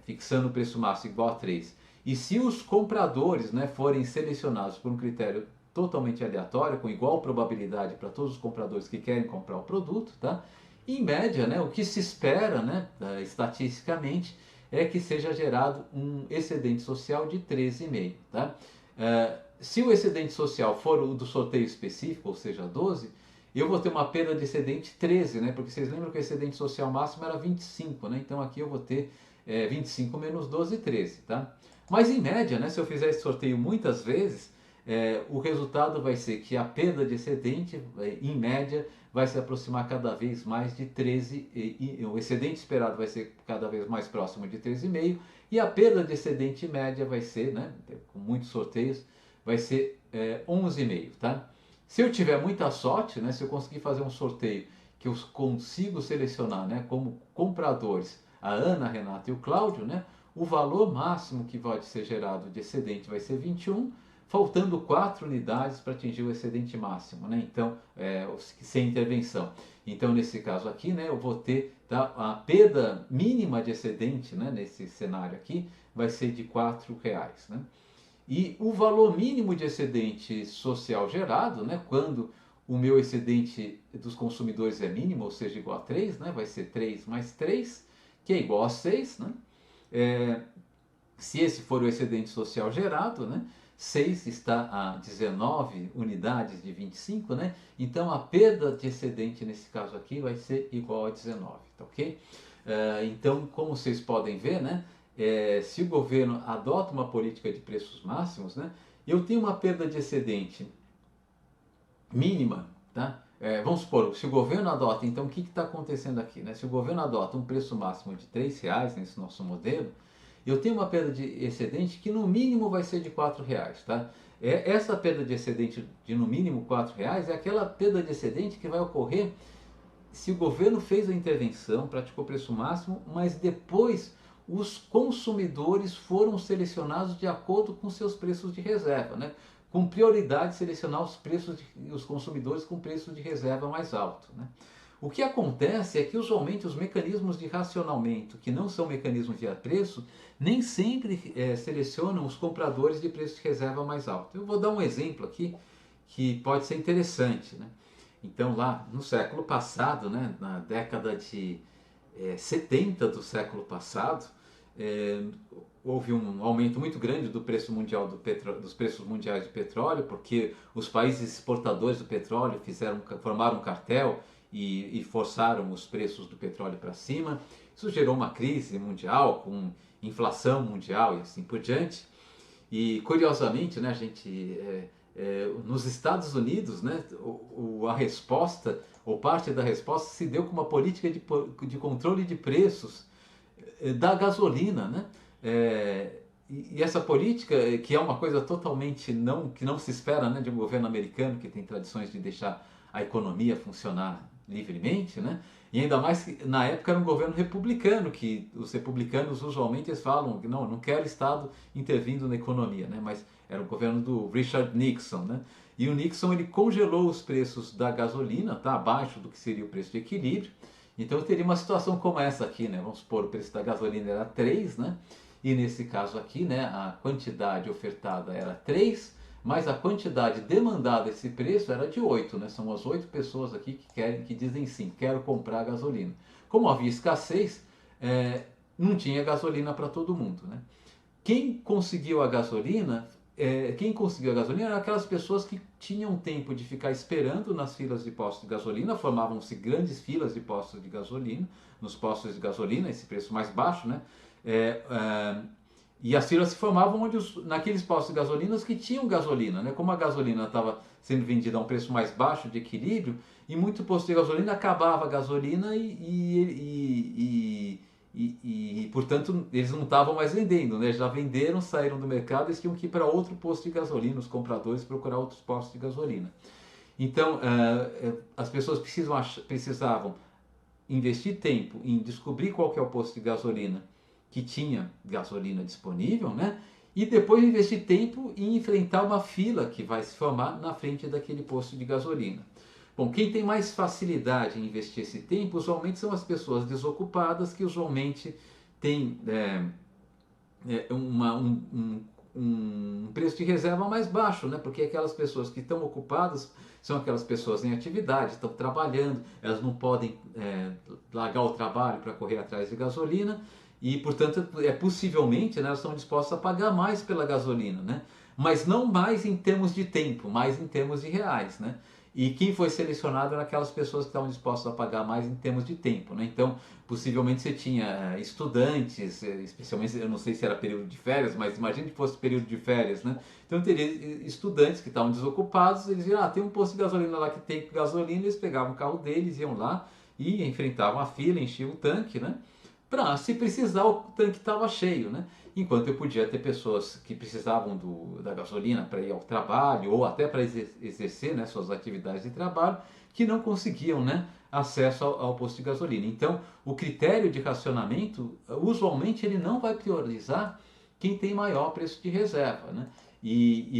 fixando o preço máximo igual a 3, e se os compradores, né, forem selecionados por um critério totalmente aleatório, com igual probabilidade para todos os compradores que querem comprar o produto, tá? Em média, né, o que se espera, né, estatisticamente, é que seja gerado um excedente social de 13,5. Tá? Se o excedente social for o do sorteio específico, ou seja, 12, eu vou ter uma perda de excedente 13, né? Porque vocês lembram que o excedente social máximo era 25, né? Então aqui eu vou ter 25 menos 12, 13, tá? Mas em média, né, se eu fizer esse sorteio muitas vezes, o resultado vai ser que a perda de excedente, em média, vai se aproximar cada vez mais de 13, o excedente esperado vai ser cada vez mais próximo de 13,5, e a perda de excedente média vai ser, né, com muitos sorteios, vai ser 11,5, tá? Se eu tiver muita sorte, né, se eu conseguir fazer um sorteio que eu consigo selecionar, né, como compradores a Ana, a Renata e o Cláudio, né, o valor máximo que pode ser gerado de excedente vai ser 21, faltando 4 unidades para atingir o excedente máximo, né? Então, sem intervenção. Então, nesse caso aqui, né, eu vou ter, tá, a perda mínima de excedente, né, nesse cenário aqui, vai ser de R$4, né? E o valor mínimo de excedente social gerado, né, quando o meu excedente dos consumidores é mínimo, ou seja, igual a 3, né, vai ser 3 mais 3, que é igual a 6, né? Se esse for o excedente social gerado, né, 6 está a 19 unidades de 25, né? Então a perda de excedente nesse caso aqui vai ser igual a 19, tá ok? Então, como vocês podem ver, né, se o governo adota uma política de preços máximos, né, eu tenho uma perda de excedente mínima, tá? Vamos supor, se o governo adota, então o que está acontecendo aqui, né? Se o governo adota um preço máximo de R$3 nesse nosso modelo, eu tenho uma perda de excedente que no mínimo vai ser de R$4, tá? Essa perda de excedente de no mínimo R$4 é aquela perda de excedente que vai ocorrer se o governo fez a intervenção, praticou preço máximo, mas depois os consumidores foram selecionados de acordo com seus preços de reserva, né? Com prioridade selecionar os consumidores com preço de reserva mais alto, né? O que acontece é que usualmente os mecanismos de racionamento, que não são mecanismos via preço, nem sempre selecionam os compradores de preço de reserva mais alto. Eu vou dar um exemplo aqui que pode ser interessante, né? Então, lá no século passado, né, na década de 70 do século passado, houve um aumento muito grande do preço mundial dos preços mundiais do petróleo, porque os países exportadores do petróleo formaram um cartel e forçaram os preços do petróleo para cima. Isso gerou uma crise mundial, com inflação mundial e assim por diante. E curiosamente, né, a gente, nos Estados Unidos, né, a resposta, ou parte da resposta, se deu com uma política de controle de preços da gasolina, né? E essa política, que é uma coisa totalmente que não se espera, né, de um governo americano que tem tradições de deixar a economia funcionar livremente, né? E ainda mais que na época era um governo republicano, que os republicanos usualmente eles falam que não quero Estado intervindo na economia, né? Mas era o governo do Richard Nixon, né? E o Nixon ele congelou os preços da gasolina, tá, abaixo do que seria o preço de equilíbrio. Então eu teria uma situação como essa aqui, né? Vamos supor, o preço da gasolina era 3, né? E nesse caso aqui, né, a quantidade ofertada era 3, mas a quantidade demandada esse preço era de 8, né? São as 8 pessoas aqui que dizem sim, quero comprar gasolina. Como havia escassez, não tinha gasolina para todo mundo, né? Quem conseguiu a gasolina quem conseguiu a gasolina eram aquelas pessoas que tinham tempo de ficar esperando nas filas de postos de gasolina, formavam-se grandes filas de postos de gasolina, nos postos de gasolina, esse preço mais baixo, né? É, é, e as filas se formavam naqueles postos de gasolina que tinham gasolina, né? Como a gasolina estava sendo vendida a um preço mais baixo de equilíbrio, em muito posto de gasolina acabava a gasolina portanto, eles não estavam mais vendendo, né? Já venderam, saíram do mercado, eles tinham que ir para outro posto de gasolina, os compradores procurar outros postos de gasolina. Então, as pessoas precisavam investir tempo em descobrir qual que é o posto de gasolina que tinha gasolina disponível, né? E depois investir tempo em enfrentar uma fila que vai se formar na frente daquele posto de gasolina. Bom, quem tem mais facilidade em investir esse tempo usualmente são as pessoas desocupadas que usualmente têm um preço de reserva mais baixo, né? Porque aquelas pessoas que estão ocupadas são aquelas pessoas em atividade, estão trabalhando, elas não podem largar o trabalho para correr atrás de gasolina e, portanto, possivelmente, né, elas estão dispostas a pagar mais pela gasolina, né? Mas não mais em termos de tempo, mais em termos de reais, né? E quem foi selecionado eram aquelas pessoas que estavam dispostas a pagar mais em termos de tempo, né? Então, possivelmente você tinha estudantes, especialmente, eu não sei se era período de férias, mas imagine que fosse período de férias, né? Então teria estudantes que estavam desocupados, eles viram, tem um posto de gasolina lá que tem gasolina, eles pegavam o carro deles, iam lá e enfrentavam a fila, enchiam o tanque, né? Para, se precisar, o tanque estava cheio, né? Enquanto eu podia ter pessoas que precisavam da gasolina para ir ao trabalho ou até para exercer, né, suas atividades de trabalho, que não conseguiam, né, acesso ao posto de gasolina. Então, o critério de racionamento, usualmente, ele não vai priorizar quem tem maior preço de reserva, né?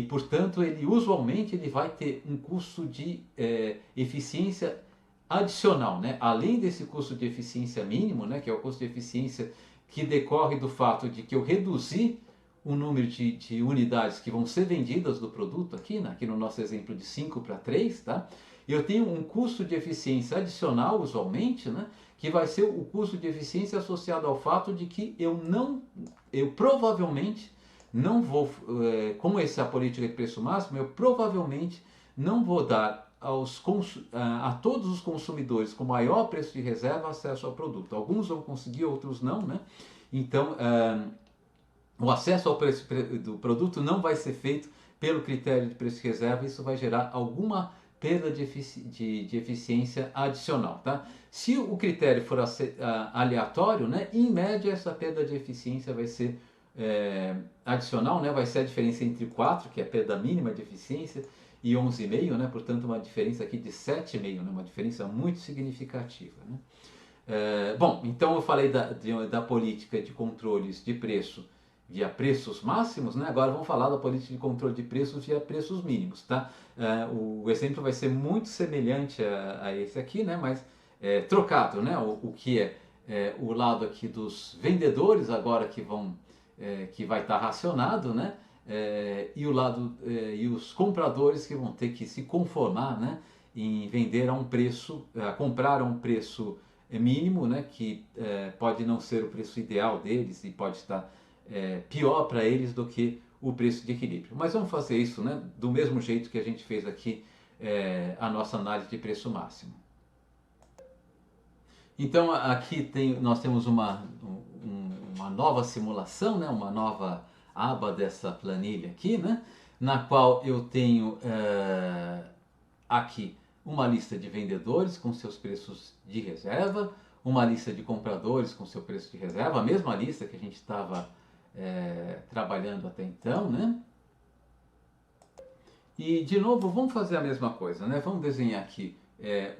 Portanto, ele usualmente ele vai ter um custo de eficiência adicional, né? Além desse custo de eficiência mínimo, né, que é o custo de eficiência que decorre do fato de que eu reduzi o número de unidades que vão ser vendidas do produto aqui, né? Aqui no nosso exemplo de 5 para 3, tá? Eu tenho um custo de eficiência adicional, usualmente, né? Que vai ser o custo de eficiência associado ao fato de que eu provavelmente não vou, como essa é a política de preço máximo, eu provavelmente não vou dar a todos os consumidores com maior preço de reserva acesso ao produto. Alguns vão conseguir, outros não, né? Então, o acesso ao preço do produto não vai ser feito pelo critério de preço de reserva, isso vai gerar alguma perda de eficiência adicional, tá? Se o critério for aleatório, né, em média essa perda de eficiência vai ser adicional, né, vai ser a diferença entre 4, que é a perda mínima de eficiência, e 11,5, né, portanto uma diferença aqui de 7,5, né, uma diferença muito significativa, né? Bom, então eu falei da política de controles de preço via preços máximos, né? Agora vamos falar da política de controle de preços via preços mínimos, tá? O exemplo vai ser muito semelhante a esse aqui, né? Mas trocado, né? O que é o lado aqui dos vendedores agora que vai estar racionado, né? E o lado e os compradores que vão ter que se conformar, né? Em vender a um preço, comprar a um preço mínimo, né? Que pode não ser o preço ideal deles e pode estar pior para eles do que o preço de equilíbrio. Mas vamos fazer isso, né, do mesmo jeito que a gente fez aqui a nossa análise de preço máximo. Então aqui nós temos uma nova simulação, né, uma nova aba dessa planilha aqui, né, na qual eu tenho aqui uma lista de vendedores com seus preços de reserva, uma lista de compradores com seu preço de reserva, a mesma lista que a gente estava trabalhando até então, né? E de novo, vamos fazer a mesma coisa, né? Vamos desenhar aqui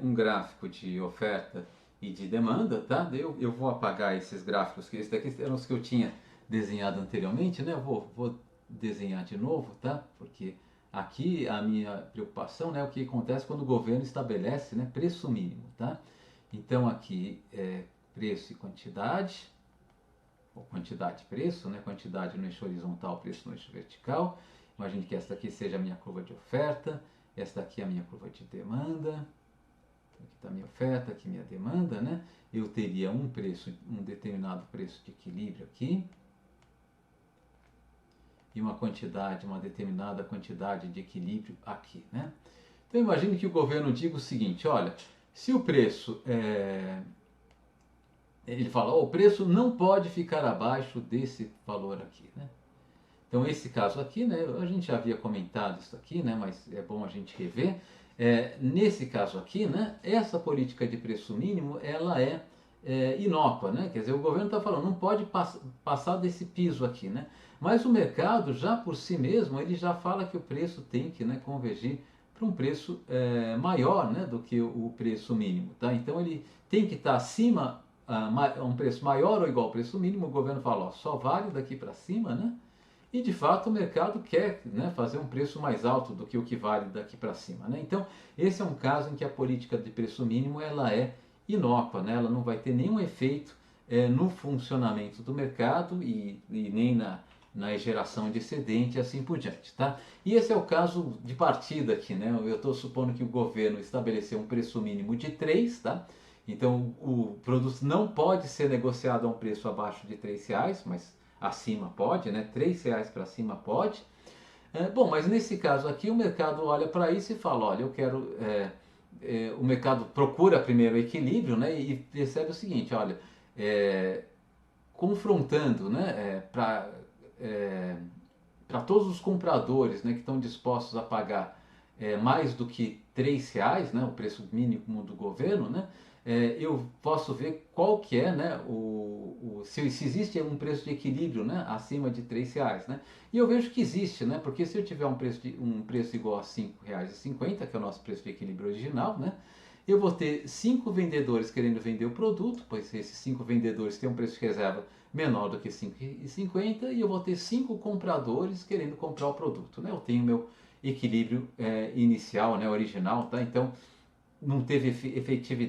um gráfico de oferta e de demanda, tá? Eu vou apagar esses gráficos, que esses daqui eram os que eu tinha desenhado anteriormente, né? Eu vou desenhar de novo, tá? Porque aqui a minha preocupação, né? O que acontece quando o governo estabelece, né, preço mínimo, tá? Então aqui preço e quantidade, ou quantidade e preço, né? Quantidade no eixo horizontal, preço no eixo vertical. Imagine que esta aqui seja a minha curva de oferta, esta aqui é a minha curva de demanda. Aqui está a minha oferta, aqui minha demanda, né? Eu teria um determinado preço de equilíbrio aqui. e uma quantidade, uma determinada quantidade de equilíbrio aqui, né? Então imagine que o governo diga o seguinte, olha, se o preço ele fala, oh, o preço não pode ficar abaixo desse valor aqui, né? Então esse caso aqui, né, a gente já havia comentado isso aqui, né, mas é bom a gente rever. Nesse caso aqui, né, essa política de preço mínimo, ela inócua, né? Quer dizer, o governo está falando, não pode passar desse piso aqui, né? Mas o mercado, já por si mesmo, ele já fala que o preço tem que, né, convergir para um preço maior, né, do que o preço mínimo, tá? Então ele tem que estar acima, um preço maior ou igual ao preço mínimo. O governo fala, ó, só vale daqui para cima, né? E de fato o mercado quer, né, fazer um preço mais alto do que o que vale daqui para cima, né? Então esse é um caso em que a política de preço mínimo ela é inócua, né? Ela não vai ter nenhum efeito no funcionamento do mercado e nem na geração de excedente e assim por diante, tá? E esse é o caso de partida aqui, né? Eu estou supondo que o governo estabeleceu um preço mínimo de 3, tá? Então o produto não pode ser negociado a um preço abaixo de R$ 3, mas acima pode, né? R$ 3 para cima pode. Bom, mas nesse caso aqui o mercado olha para isso e fala, olha, eu quero... o mercado procura primeiro o equilíbrio, né? E percebe o seguinte, olha, confrontando, né? Para todos os compradores, né, que estão dispostos a pagar mais do que R$ 3, né, o preço mínimo do governo, né, eu posso ver qual que é, né, se existe um preço de equilíbrio, né, acima de R$ 3, né, e eu vejo que existe, né, porque se eu tiver um preço igual a R$ 5,50, que é o nosso preço de equilíbrio original, né, eu vou ter 5 vendedores querendo vender o produto, pois esses 5 vendedores têm um preço de reserva menor do que R$ 5,50 e eu vou ter 5 compradores querendo comprar o produto, né? Eu tenho meu equilíbrio inicial, né, original, tá? Então não teve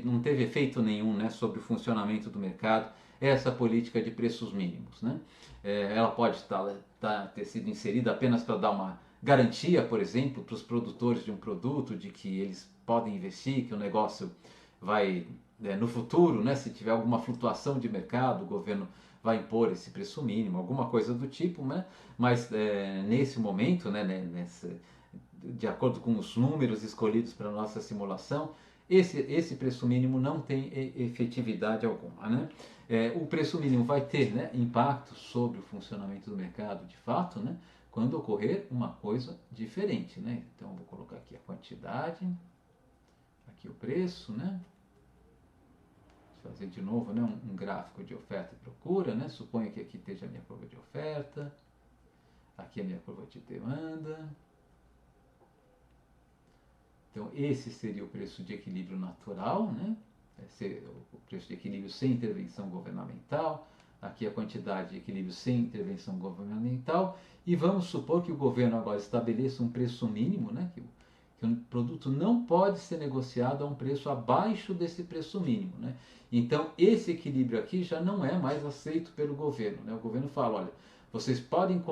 não teve efeito nenhum, né, sobre o funcionamento do mercado essa política de preços mínimos, né? Ela pode ter sido inserida apenas para dar uma garantia, por exemplo, para os produtores de um produto, de que eles podem investir, que o negócio vai, no futuro, né, se tiver alguma flutuação de mercado, o governo vai impor esse preço mínimo, alguma coisa do tipo, né? Mas nesse momento, né, de acordo com os números escolhidos para a nossa simulação, esse preço mínimo não tem efetividade alguma, né? O preço mínimo vai ter, né, impacto sobre o funcionamento do mercado de fato, né, quando ocorrer uma coisa diferente, né? Então vou colocar aqui a quantidade, aqui o preço, né? Vou fazer de novo, né, um gráfico de oferta e procura, né? Suponho que aqui esteja a minha curva de oferta, aqui a minha curva de demanda. Então esse seria o preço de equilíbrio natural, né? O preço de equilíbrio sem intervenção governamental. Aqui a quantidade de equilíbrio sem intervenção governamental. E vamos supor que o governo agora estabeleça um preço mínimo, né? Que o produto não pode ser negociado a um preço abaixo desse preço mínimo, né? Então esse equilíbrio aqui já não é mais aceito pelo governo, né? O governo fala, olha, vocês podem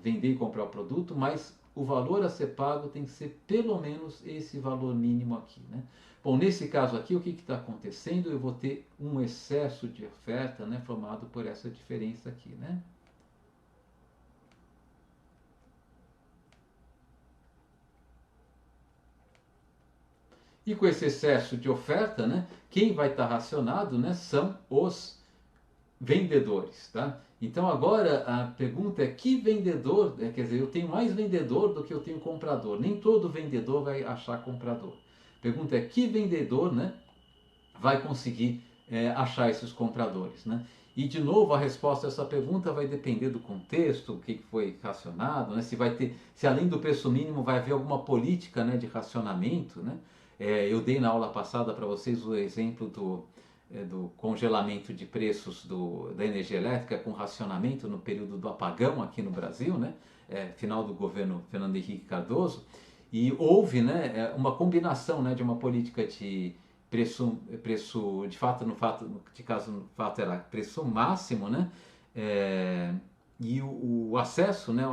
vender e comprar o produto, mas o valor a ser pago tem que ser pelo menos esse valor mínimo aqui, né? Bom, nesse caso aqui, o que está acontecendo? Eu vou ter um excesso de oferta, né, formado por essa diferença aqui, né? E com esse excesso de oferta, né, quem vai estar racionado, né, são os vendedores, tá? Então agora a pergunta é que vendedor, quer dizer, eu tenho mais vendedor do que eu tenho comprador. Nem todo vendedor vai achar comprador. A pergunta é que vendedor, né, vai conseguir achar esses compradores, né? E de novo a resposta a essa pergunta vai depender do contexto, o que foi racionado, né? Se além do preço mínimo vai haver alguma política, né, de racionamento, né? Eu dei na aula passada para vocês o exemplo do congelamento de preços da energia elétrica com racionamento no período do apagão aqui no Brasil, né? Final do governo Fernando Henrique Cardoso, e houve, né, uma combinação, né, de uma política de preço de fato, no fato era preço máximo, né? E o acesso, né,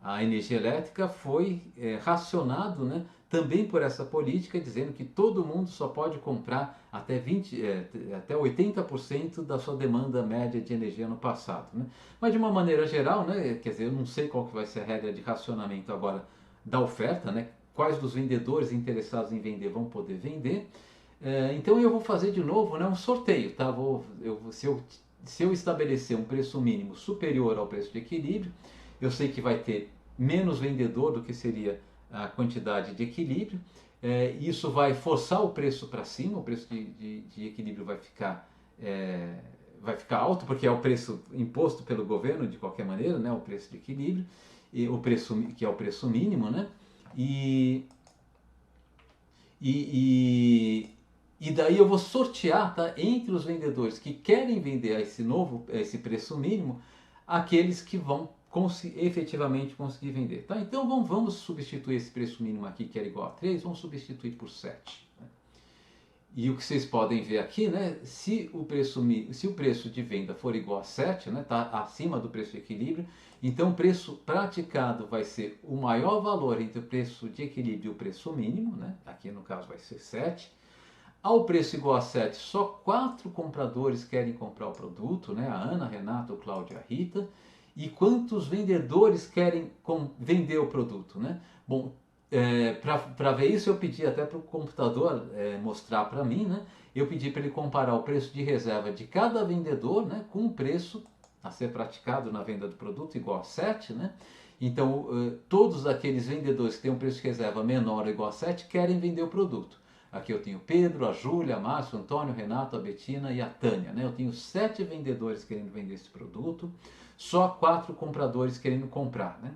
a energia elétrica foi racionado, né, também por essa política, dizendo que todo mundo só pode comprar até 80% da sua demanda média de energia no passado. Né? Mas de uma maneira geral, né, quer dizer, eu não sei qual que vai ser a regra de racionamento agora da oferta, né, quais dos vendedores interessados em vender vão poder vender. Então eu vou fazer de novo, né, um sorteio. Tá? Se eu estabelecer um preço mínimo superior ao preço de equilíbrio, eu sei que vai ter menos vendedor do que seria a quantidade de equilíbrio. Isso vai forçar o preço para cima, o preço de equilíbrio vai ficar alto, porque é o preço imposto pelo governo de qualquer maneira, né, o preço de equilíbrio, e o preço, que é o preço mínimo, né? E daí eu vou sortear, tá, entre os vendedores que querem vender a esse preço mínimo, aqueles que vão efetivamente conseguir vender. Tá? Então vamos substituir esse preço mínimo aqui, que era igual a 3, vamos substituir por 7. Né? E o que vocês podem ver aqui, né, se o preço de venda for igual a 7, né, tá acima do preço de equilíbrio, então o preço praticado vai ser o maior valor entre o preço de equilíbrio e o preço mínimo, né, aqui no caso vai ser 7. Ao preço igual a 7, só 4 compradores querem comprar o produto, né, a Ana, a Renata, o Cláudio e a Rita. E quantos vendedores querem vender o produto, né? Bom, para ver isso eu pedi até para o computador mostrar para mim, né? Eu pedi para ele comparar o preço de reserva de cada vendedor, né, com o preço a ser praticado na venda do produto igual a 7, né? Então, todos aqueles vendedores que têm um preço de reserva menor ou igual a 7 querem vender o produto. Aqui eu tenho Pedro, a Júlia, a Márcio, o Antônio, o Renato, a Betina e a Tânia, né? Eu tenho 7 vendedores querendo vender esse produto, só 4 compradores querendo comprar, né?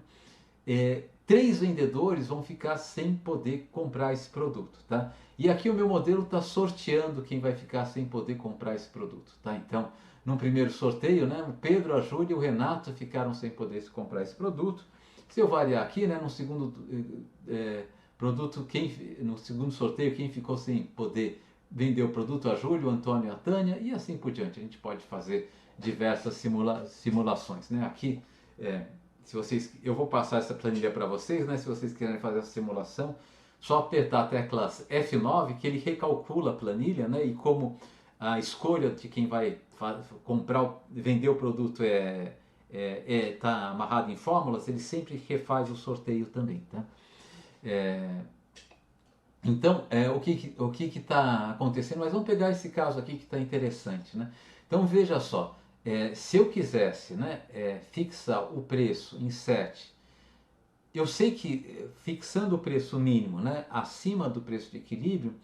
3 vendedores vão ficar sem poder comprar esse produto, tá? E aqui o meu modelo está sorteando quem vai ficar sem poder comprar esse produto, tá? Então, no primeiro sorteio, né, o Pedro, a Júlia e o Renato ficaram sem poder comprar esse produto. Se eu variar aqui, né, no segundo no segundo sorteio, quem ficou sem poder vender o produto, a Júlia, o Antônio e a Tânia, e assim por diante. A gente pode fazer diversas simulações, né? Aqui, eu vou passar essa planilha para vocês, né? Se vocês quiserem fazer essa simulação, só apertar a tecla F9 que ele recalcula a planilha, né? E como a escolha de quem vai vender o produto está amarrado em fórmulas, ele sempre refaz o sorteio também, tá? Então, o que está acontecendo? Mas vamos pegar esse caso aqui que está interessante, né? Então, veja só, se eu quisesse, né, fixar o preço em 7, eu sei que fixando o preço mínimo, né, acima do preço de equilíbrio,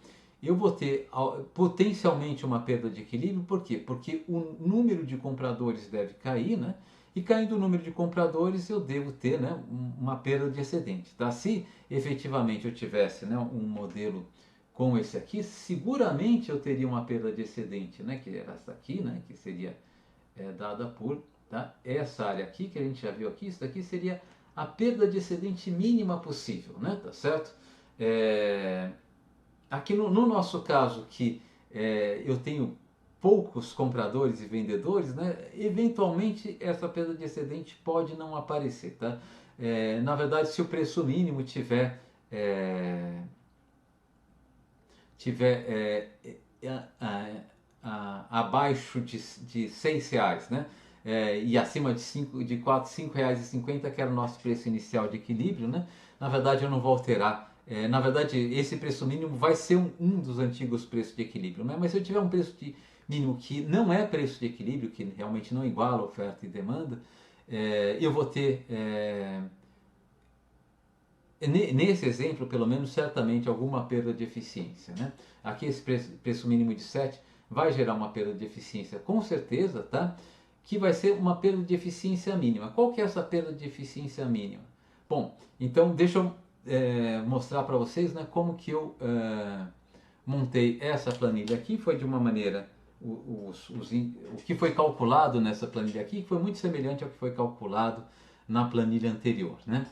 eu vou ter potencialmente uma perda de equilíbrio. Por quê? Porque o número de compradores deve cair, né? E caindo o número de compradores, eu devo ter, né, uma perda de excedente. Tá? Se efetivamente eu tivesse, né, um modelo como esse aqui, seguramente eu teria uma perda de excedente, né, que era essa aqui, né, que seria dada por, tá, essa área aqui, que a gente já viu aqui. Isso daqui seria a perda de excedente mínima possível, né, tá certo? Aqui no nosso caso, que eu tenho poucos compradores e vendedores, né, eventualmente essa perda de excedente pode não aparecer, tá? Na verdade, se o preço mínimo tiver abaixo de R$ 6, né? E acima de 4, R$ 5,50, que era o nosso preço inicial de equilíbrio, né? Na verdade, eu não vou alterar. Na verdade, esse preço mínimo vai ser um dos antigos preços de equilíbrio, né? Mas se eu tiver um preço mínimo que não é preço de equilíbrio, que realmente não iguala oferta e demanda, eu vou ter, nesse exemplo, pelo menos, certamente alguma perda de eficiência, né? Aqui esse preço mínimo de 7 vai gerar uma perda de eficiência, com certeza, tá? Que vai ser uma perda de eficiência mínima. Qual que é essa perda de eficiência mínima? Bom, então deixa eu mostrar para vocês, né, como que eu montei essa planilha aqui. Foi de uma maneira, o que foi calculado nessa planilha aqui foi muito semelhante ao que foi calculado na planilha anterior, né?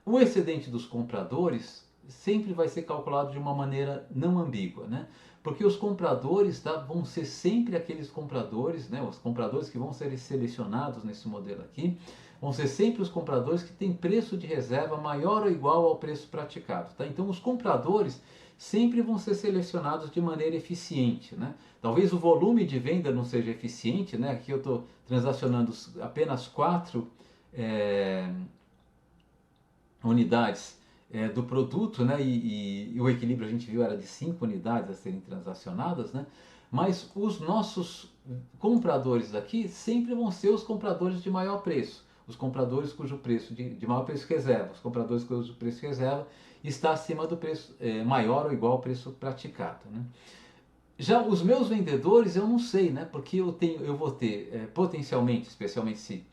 O excedente dos compradores sempre vai ser calculado de uma maneira não ambígua, né? Porque os compradores, tá, vão ser sempre aqueles compradores, né, os compradores que vão ser selecionados nesse modelo aqui, vão ser sempre os compradores que têm preço de reserva maior ou igual ao preço praticado. Tá? Então os compradores sempre vão ser selecionados de maneira eficiente. Né? Talvez o volume de venda não seja eficiente, né? Aqui eu estou transacionando apenas 4 unidades do produto, né? E o equilíbrio a gente viu era de 5 unidades a serem transacionadas, né? Mas os nossos compradores aqui sempre vão ser os compradores de maior preço, os compradores cujo preço de maior preço reserva, os compradores cujo preço reserva está acima do preço maior ou igual ao preço praticado, né? Já os meus vendedores eu não sei, né? Porque eu vou ter potencialmente, especialmente se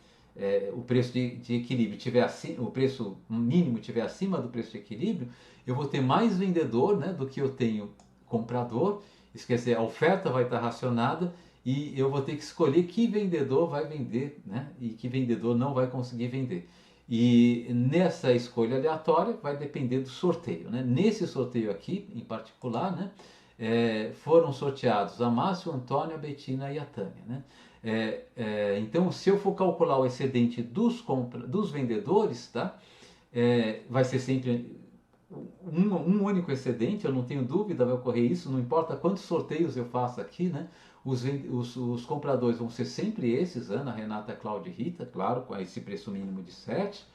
o preço de equilíbrio tiver acima, o preço mínimo tiver acima do preço de equilíbrio, eu vou ter mais vendedor, né, do que eu tenho comprador. Isso quer dizer, a oferta vai estar racionada e eu vou ter que escolher que vendedor vai vender, né, e que vendedor não vai conseguir vender. E nessa escolha aleatória vai depender do sorteio, né? Nesse sorteio aqui, em particular, né, foram sorteados a Márcio, o Antônio, a Betina e a Tânia, né? Então, se eu for calcular o excedente dos vendedores, tá? Vai ser sempre um único excedente, eu não tenho dúvida, vai ocorrer isso, não importa quantos sorteios eu faço aqui, né? Os compradores vão ser sempre esses, Ana, Renata, Cláudia e Rita, claro, com esse preço mínimo de 7.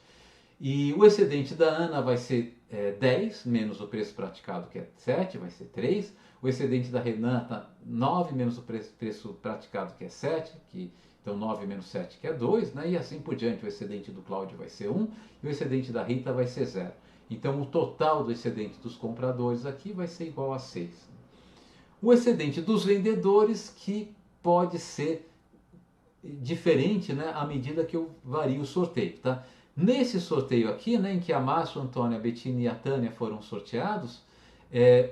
E o excedente da Ana vai ser 10, menos o preço praticado, que é 7, vai ser 3. O excedente da Renata, 9, menos o preço praticado, que é 7. Então 9 menos 7, que é 2. Né? E assim por diante. O excedente do Cláudio vai ser 1 e o excedente da Rita vai ser 0. Então o total do excedente dos compradores aqui vai ser igual a 6. O excedente dos vendedores, que pode ser diferente, né, à medida que eu vario o sorteio. Tá? Nesse sorteio aqui, né, em que a Márcia, o Antônio, a Betina e a Tânia foram sorteados,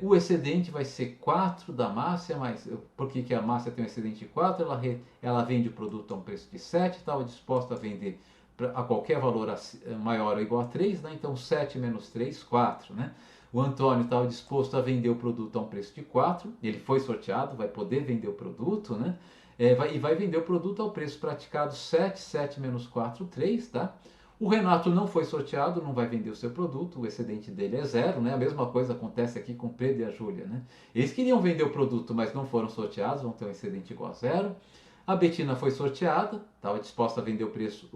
o excedente vai ser 4 da Márcia, mas por que a Márcia tem um excedente de 4? Ela vende o produto a um preço de 7, estava disposta a vender a qualquer valor maior ou igual a 3, né? Então 7 menos 3, 4. Né? O Antônio estava disposto a vender o produto a um preço de 4, ele foi sorteado, vai poder vender o produto, né? E vai vender o produto ao preço praticado 7, 7 menos 4, 3, tá? O Renato não foi sorteado, não vai vender o seu produto, o excedente dele é 0, né? A mesma coisa acontece aqui com o Pedro e a Júlia, né? Eles queriam vender o produto, mas não foram sorteados, vão ter um excedente igual a 0. A Betina foi sorteada, estava disposta a vender o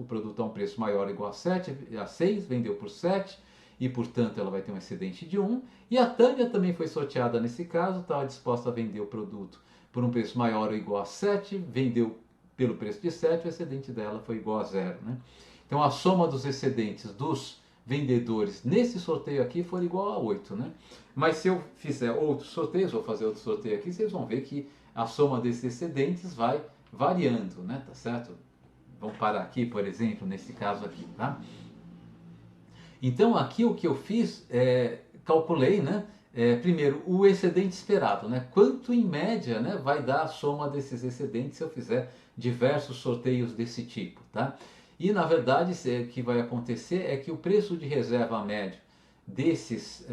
produto a um preço maior ou igual a 7, a 6, vendeu por 7 e, portanto, ela vai ter um excedente de 1. E a Tânia também foi sorteada nesse caso, estava disposta a vender o produto por um preço maior ou igual a 7, vendeu pelo preço de 7, o excedente dela foi igual a 0, né? Então a soma dos excedentes dos vendedores nesse sorteio aqui for igual a 8, né? Mas se eu fizer outros sorteios, vou fazer outro sorteio aqui, vocês vão ver que a soma desses excedentes vai variando, né? Tá certo? Vamos parar aqui, por exemplo, nesse caso aqui, tá? Então aqui o que eu fiz calculei, né? Primeiro, o excedente esperado, né? Quanto em média, né, vai dar a soma desses excedentes se eu fizer diversos sorteios desse tipo, tá? E na verdade o que vai acontecer é que o preço de reserva médio desses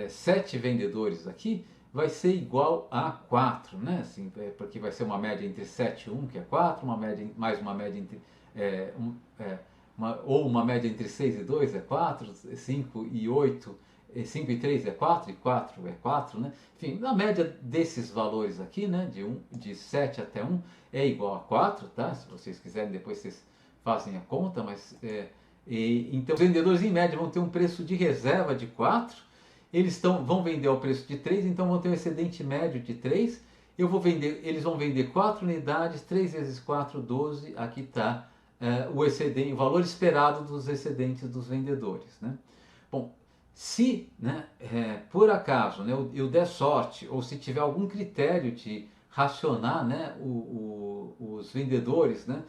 7 vendedores aqui vai ser igual a 4, né? Assim, porque vai ser uma média entre 7 e 1, que é 4, uma média, mais uma média entre ou uma média entre 6 e 2 é 4, 5 e 8, 5 e 3 é 4, e 4 é 4, né? Enfim, na média desses valores aqui, né, de 7 até 1, é igual a 4, tá? Se vocês quiserem, depois vocês fazem a conta, mas então os vendedores em média vão ter um preço de reserva de 4, vão vender ao preço de 3, então vão ter um excedente médio de 3, eles vão vender 4 unidades, 3 vezes 4, 12, aqui está o valor esperado dos excedentes dos vendedores, né? Bom, se, né, por acaso, né, eu der sorte, ou se tiver algum critério de racionar, né, os vendedores, né,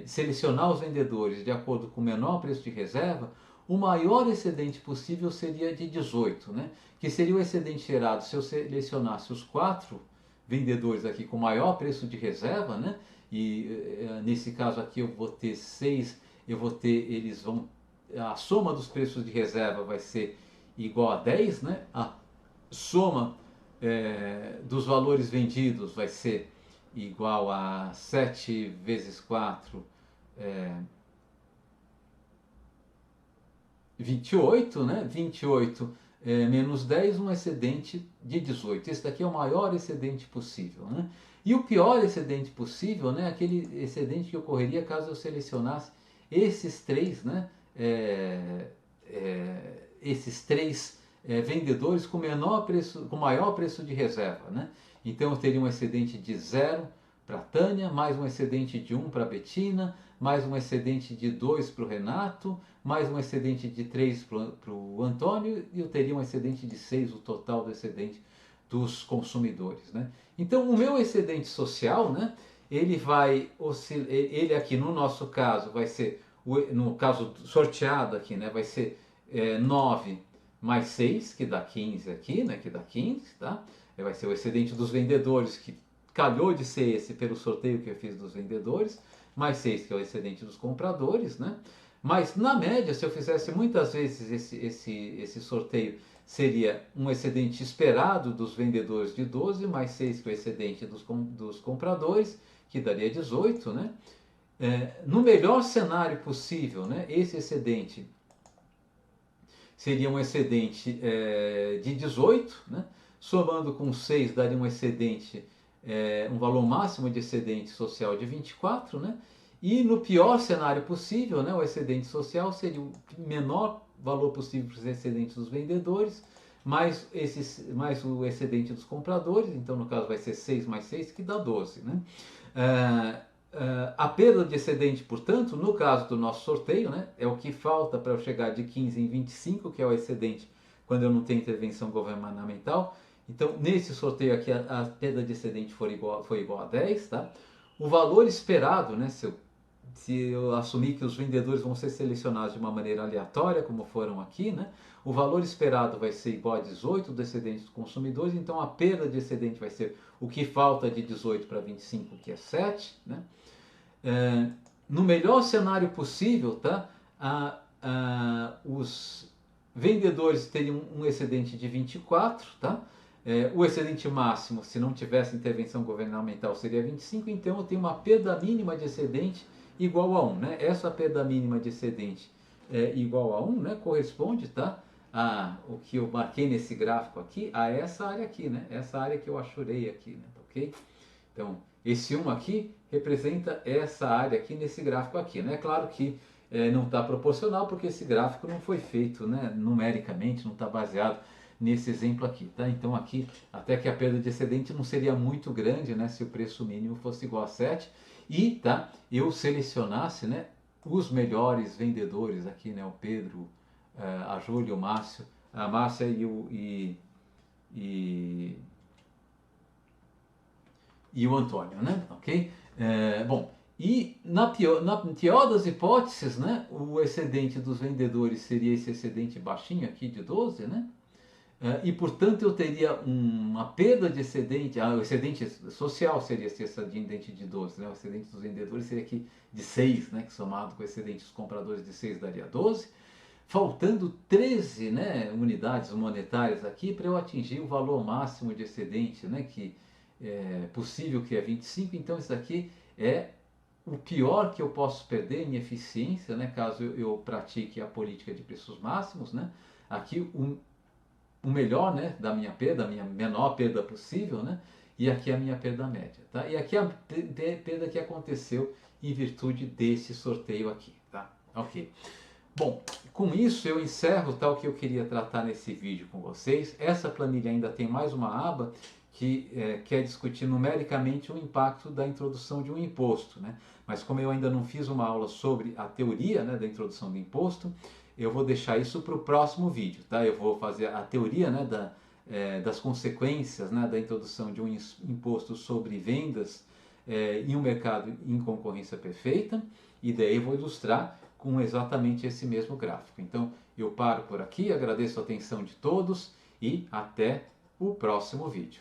selecionar os vendedores de acordo com o menor preço de reserva, o maior excedente possível seria de 18, né, que seria o excedente gerado se eu selecionasse os 4 vendedores aqui com maior preço de reserva, né, e nesse caso aqui eu vou ter 6, a soma dos preços de reserva vai ser igual a 10, né? A soma dos valores vendidos vai ser igual a 7 vezes 4, 28, né? 28 menos 10, um excedente de 18. Esse daqui é o maior excedente possível, né? E o pior excedente possível, né? Aquele excedente que ocorreria caso eu selecionasse esses três, né? Esses três vendedores com menor preço, com maior preço de reserva, né? Então eu teria um excedente de 0 para a Tânia, mais um excedente de 1 para a Betina, mais um excedente de 2 para o Renato, mais um excedente de 3 para o Antônio, e eu teria um excedente de 6, o total do excedente dos consumidores, né? Então o meu excedente social, né, ele vai oscilar, ele aqui no nosso caso vai ser, no caso sorteado aqui, né, vai ser 9 mais 6, que dá 15 aqui, né, que dá 15, tá? Vai ser o excedente dos vendedores, que calhou de ser esse pelo sorteio que eu fiz dos vendedores, mais 6, que é o excedente dos compradores, né? Mas na média, se eu fizesse muitas vezes esse sorteio, seria um excedente esperado dos vendedores de 12, mais 6, que é o excedente dos compradores, que daria 18, né? No melhor cenário possível, né, esse excedente seria um excedente de 18, né? Somando com 6 daria um excedente, um valor máximo de excedente social de 24, né? E no pior cenário possível, né, o excedente social seria o menor valor possível para os excedentes dos vendedores, mais o excedente dos compradores, então no caso vai ser 6 mais 6, que dá 12, né? A perda de excedente, portanto, no caso do nosso sorteio, né, é o que falta para eu chegar de 15 em 25, que é o excedente quando eu não tenho intervenção governamental. Então, nesse sorteio aqui, a perda de excedente foi igual a 10, tá? O valor esperado, né, se eu assumir que os vendedores vão ser selecionados de uma maneira aleatória, como foram aqui, né, o valor esperado vai ser igual a 18 do excedente dos consumidores, então a perda de excedente vai ser o que falta de 18 para 25, que é 7, né? No melhor cenário possível, tá? Os vendedores teriam um excedente de 24, tá? O excedente máximo, se não tivesse intervenção governamental, seria 25, então eu tenho uma perda mínima de excedente igual a 1, né? Essa perda mínima de excedente igual a 1, né? Corresponde, tá? O que eu marquei nesse gráfico aqui, a essa área aqui, né? Essa área que eu achurei aqui, né? Ok? Então, esse 1 aqui representa essa área aqui nesse gráfico aqui, né? Claro que não está proporcional porque esse gráfico não foi feito, né, numericamente, não está baseado nesse exemplo aqui, tá? Então aqui, até que a perda de excedente não seria muito grande, né, se o preço mínimo fosse igual a 7 e, tá, eu selecionasse, né, os melhores vendedores aqui, né, o Pedro, a Júlia, o Márcio, a Márcia e o Antônio, né? Ok? Bom, e na pior das hipóteses, né, o excedente dos vendedores seria esse excedente baixinho aqui de 12, né? E portanto eu teria uma perda de excedente, o excedente social seria esse excedente de 12, né? O excedente dos vendedores seria aqui de 6, né? Que somado com o excedente dos compradores de 6 daria 12. Faltando 13, né, unidades monetárias aqui para eu atingir o valor máximo de excedente, né, que possível, que é 25, então isso aqui é o pior que eu posso perder em eficiência, né, caso eu pratique a política de preços máximos, né, aqui o melhor, né, da minha perda, a minha menor perda possível, né, e aqui a minha perda média, tá? E aqui a perda que aconteceu em virtude desse sorteio aqui, tá? Ok. Bom, com isso eu encerro tal que eu queria tratar nesse vídeo com vocês. Essa planilha ainda tem mais uma aba que quer discutir numericamente o impacto da introdução de um imposto, né? Mas como eu ainda não fiz uma aula sobre a teoria, né, da introdução do imposto, eu vou deixar isso para o próximo vídeo, tá? Eu vou fazer a teoria, né, das consequências, né, da introdução de um imposto sobre vendas em um mercado em concorrência perfeita, e daí eu vou ilustrar com exatamente esse mesmo gráfico. Então eu paro por aqui, agradeço a atenção de todos e até o próximo vídeo.